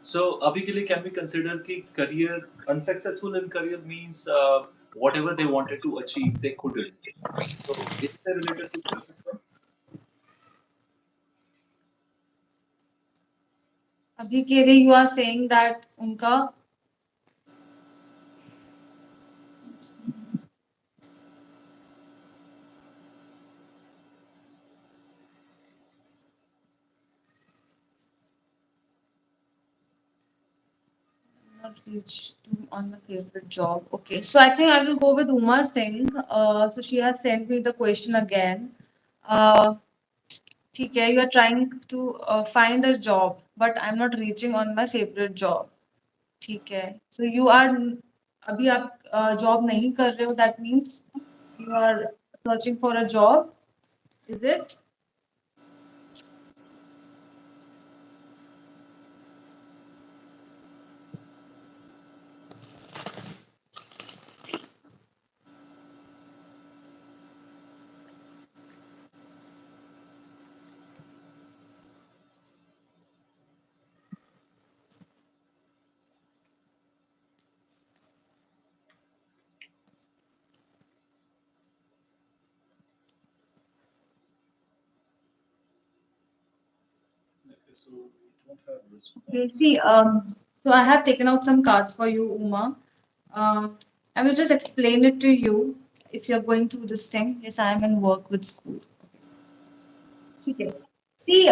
so अभी के लिए can we consider कि career unsuccessful in career means whatever they wanted to achieve they couldn't. So इससे related कुछ कर सकते हैं? अभी के लिए you are saying that उनका not reached to on my favorite job. Okay, so I think I will go with Uma Singh. So she has sent me the question again. Uh, ठीक है, you are trying to find a job, but I'm not reaching on my favorite job. ठीक है, so you are अभी आप job नहीं कर रहे हो. That means you are searching for a job. Is it? Okay, so we don't have Okay, response. see, so I have taken out some cards for you, Uma. I will just explain it to you if you're going through this thing. Yes, I am in work with school. ठीक है. See,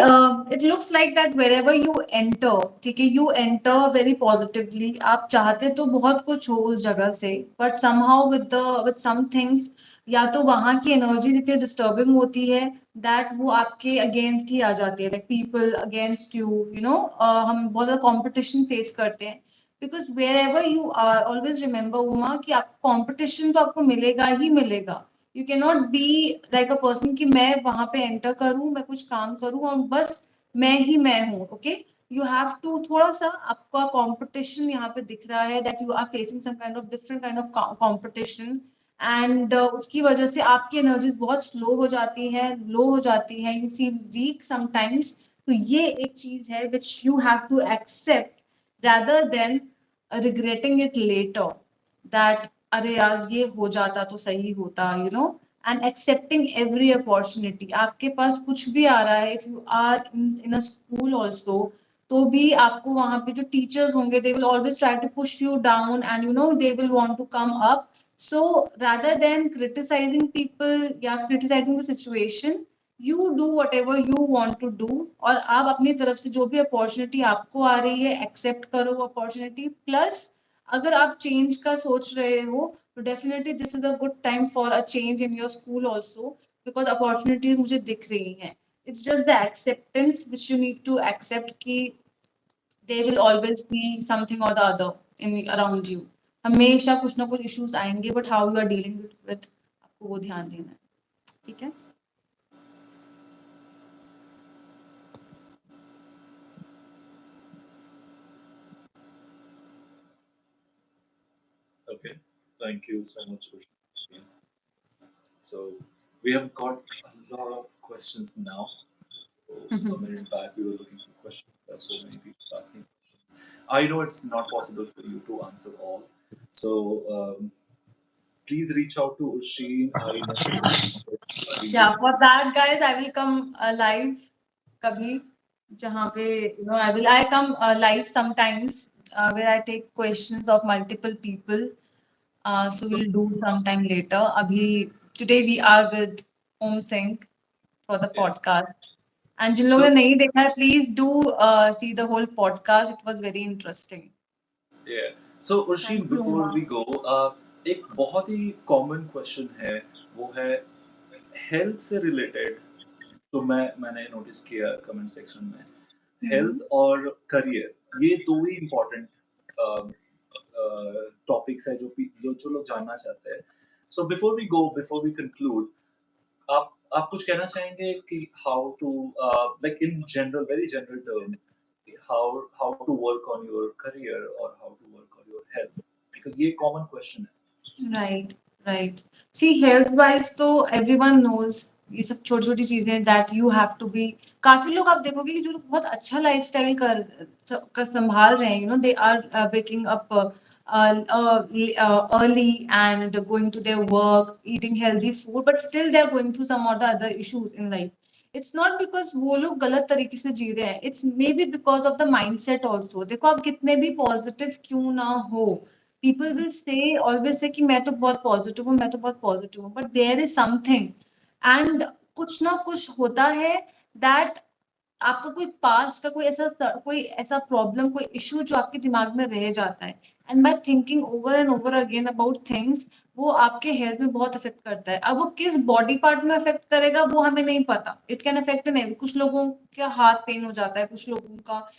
it looks like that wherever you enter, ठीक है, you enter very positively. आप चाहते तो बहुत कुछ हो उस जगह से, but somehow with some things, या तो वहाँ की एनर्जी इतनी डिस्टर्बिंग होती है that वो आपके अगेंस्ट ही आ जाती है, like people against you, you know. हम बहुत ज़्यादा competition face करते हैं. Because wherever you are, always remember Uma कि आपको competition तो आपको मिलेगा ही मिलेगा. You can not be like a person कि मैं वहां पे एंटर करूं, मैं कुछ काम करूं और बस मैं ही मैं हूं. ओके, यू हैव टू थोड़ा सा, आपका कंपटीशन यहाँ पे दिख रहा है that you are facing some kind of different kind of competition. And उसकी वजह से आपकी एनर्जीज बहुत स्लो हो जाती है, लो हो जाती है, यू फील वीक समटाइम्स. तो ये एक चीज है which you have to accept rather than regretting it later, that अरे यार ये हो जाता तो सही होता, and accepting every opportunity. आपके पास कुछ भी आ रहा है, if you are in a school also, तो भी आपको वहां पे जो टीचर्स होंगे, they will always try to push you down, and they will want to come up. So rather than criticizing people या criticizing the situation, you do whatever you want to do, और आप अपनी तरफ से जो भी opportunity आपको आ रही है एक्सेप्ट करो वो अपॉर्चुनिटी। प्लस अगर आप चेंज का सोच रहे हो तो definitely this is a good time for a change in your school also, because opportunities मुझे दिख रही हैं। It's just the acceptance which you need to accept कि they will always be something और the other in around you. हमेशा कुछ ना कुछ इश्यूज आएंगे, but how you are dealing with आपको वो ध्यान देना है। ठीक है। Okay, thank you so much, Ursheen. So we have got a lot of questions now. So a minute back, we were looking for questions. There are so many people asking questions. I know it's not possible for you to answer all. So please reach out to Ursheen. I know Yeah, for that, guys, I will come live kabhi, jahan pe, I come live sometimes where I take questions of multiple people. So we'll do sometime later. Abhi, today we are with Om Singh for the yeah. podcast. And जिन लोगों So ने नहीं देखा है, please do see the whole podcast. It was very interesting. yeah. So Thank Ursheen, you, before Uma. we go, एक बहुत ही common question है, वो है हेल्थ से रिलेटेड। तो मैंने नोटिस किया कमेंट सेक्शन में, Mhm. हेल्थ और करियर ये दो ही इम्पोर्टेंट टॉपिक्स है जो लोग जानना चाहते हैं। सो बिफोर वी कंक्लूड, आप कुछ कहना चाहेंगे कि how to like in general, very general term, how to work on your career और how to work on your health, because ये कॉमन क्वेश्चन है। Right, right. See, health wise तो everyone knows ये सब छोटी छोटी चीजें that you have to be। काफी लोग आप देखोगे कि जो लोग बहुत अच्छा लाइफस्टाइल कर संभाल रहे हैं, they are waking up early and going to their work, eating healthy food, but still they are going through some or the other issues in life. It's not because वो लोग गलत तरीके से जी रहे हैं, it's maybe because of the mindset also। देखो आप कितने भी पॉजिटिव क्यों ना हो, people will say always say कि मैं तो बहुत पॉजिटिव हूँ, मैं तो बहुत पॉजिटिव हूँ, but there is something, and कुछ ना कुछ होता है that आपका कोई पास्ट का कोई ऐसा प्रॉब्लम, कोई इश्यू जो आपके दिमाग में रह जाता है, and by thinking over and over again about things, वो आपके हेल्थ में बहुत इफेक्ट करता है। अब वो किस बॉडी पार्ट में इफेक्ट करेगा वो हमें नहीं पता। इट कैन अफेक्ट नहीं, कुछ लोगों का हाथ पेन हो जाता है, कुछ लोगों का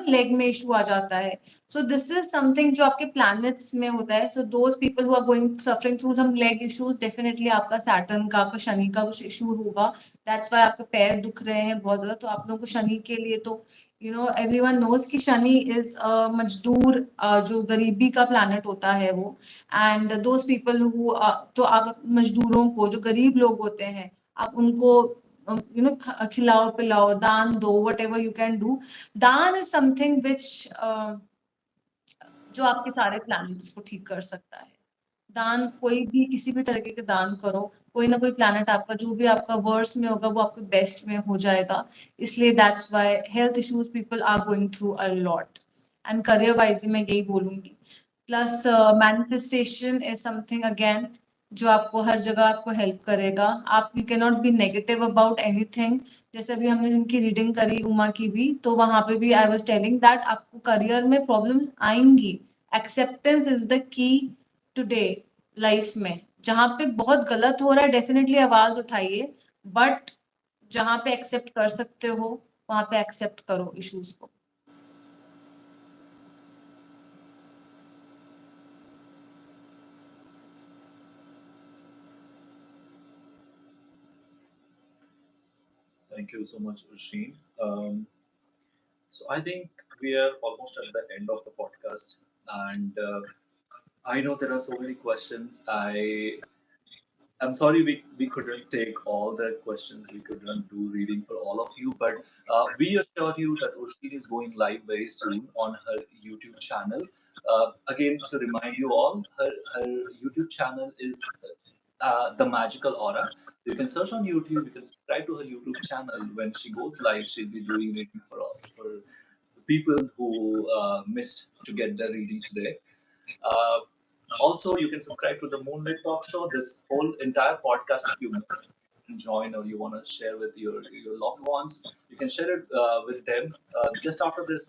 लेग में इशू आ जाता है। सो दिस इज समथिंग जो आपके प्लैनेट्स में होता है। So those people who are going suffering through some leg issues, definitely आपका सैटर्न का, आपका शनि का कुछ इशू होगा। दैट्स वाई आपके पैर दुख रहे हैं बहुत ज्यादा। तो आप लोगों को शनि के लिए तो एवरीवन नोज कि शनि इज मजदूर, जो गरीबी का प्लैनेट होता है वो। एंड दोज पीपल हु, तो आप मजदूरों को, जो गरीब लोग होते हैं, आप उनको खिलाओ पिलाओ, दान दो, what ever you can do. दान इज समथिंग विच जो आपके सारे प्लैनेट्स को ठीक कर सकता है। दान, कोई भी किसी भी तरीके के दान करो, कोई ना कोई प्लैनेट आपका जो भी आपका वर्स में होगा वो आपके बेस्ट में हो जाएगा। इसलिए that's why health issues people are going through a lot. And career wise भी मैं यही बोलूंगी। Plus manifestation is something again जो आपको हर जगह आपको हेल्प करेगा। आप you can not be negative about anything. जैसे अभी हमने जिनकी रीडिंग करी उमा की भी, तो वहां पे भी आई वाज टेलिंग दैट आपको करियर में प्रॉब्लम्स आएंगी। Acceptance is the key today life में। जहां पे बहुत गलत हो रहा है डेफिनेटली आवाज उठाइए, बट जहां पे एक्सेप्ट कर सकते हो वहां पे एक्सेप्ट करो इश्यूज को। Thank you so much, Ursheen. So I think we are almost at the end of the podcast, and I know there are so many questions. I'm sorry we couldn't take all the questions. We couldn't do reading for all of you, but we assure you that Ursheen is going live very soon on her YouTube channel. Again, to remind you all, her YouTube channel is The Magical Aura. You can search on YouTube. You can subscribe to her YouTube channel. When she goes live, she'll be doing reading for people who missed to get their reading today. Uh, Also, you can subscribe to the Moonlit Talk Show. This whole entire podcast, if you can join or you want to share with your loved ones, you can share it with them. Just after this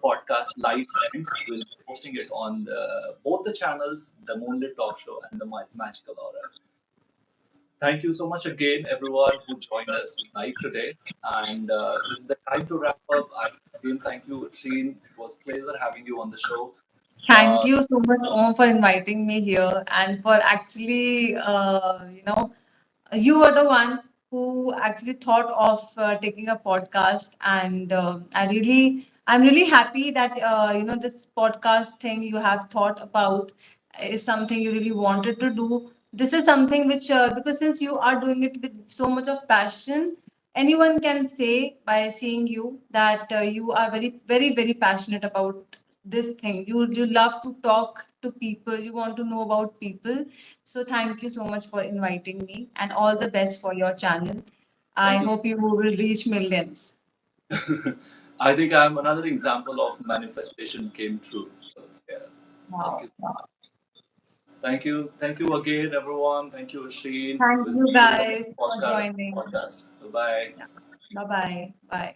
podcast live ends, we'll be posting it on both the channels, the Moonlit Talk Show and the Magical Aura. Thank you so much again, everyone who joined us live today. And this is the time to wrap up. Again, thank you, Sheen. It was a pleasure having you on the show. Thank Uh, you so much, Om, for inviting me here and for actually, you were the one who actually thought of taking a podcast, and I'm really happy that this podcast thing you have thought about is something you really wanted to do. This is something which, because since you are doing it with so much of passion, anyone can say by seeing you that you are very, very, very passionate about this thing. You love to talk to people. You want to know about people. So thank you so much for inviting me, and all the best for your channel. I thank you. hope you will reach millions. I think I'm another example of manifestation came true. So yeah, thank Wow. you. Thank you again, everyone. Thank you, Sheen. Thank We'll you see you in the guys next for joining. podcast. Bye bye. Yeah. Bye bye. Bye.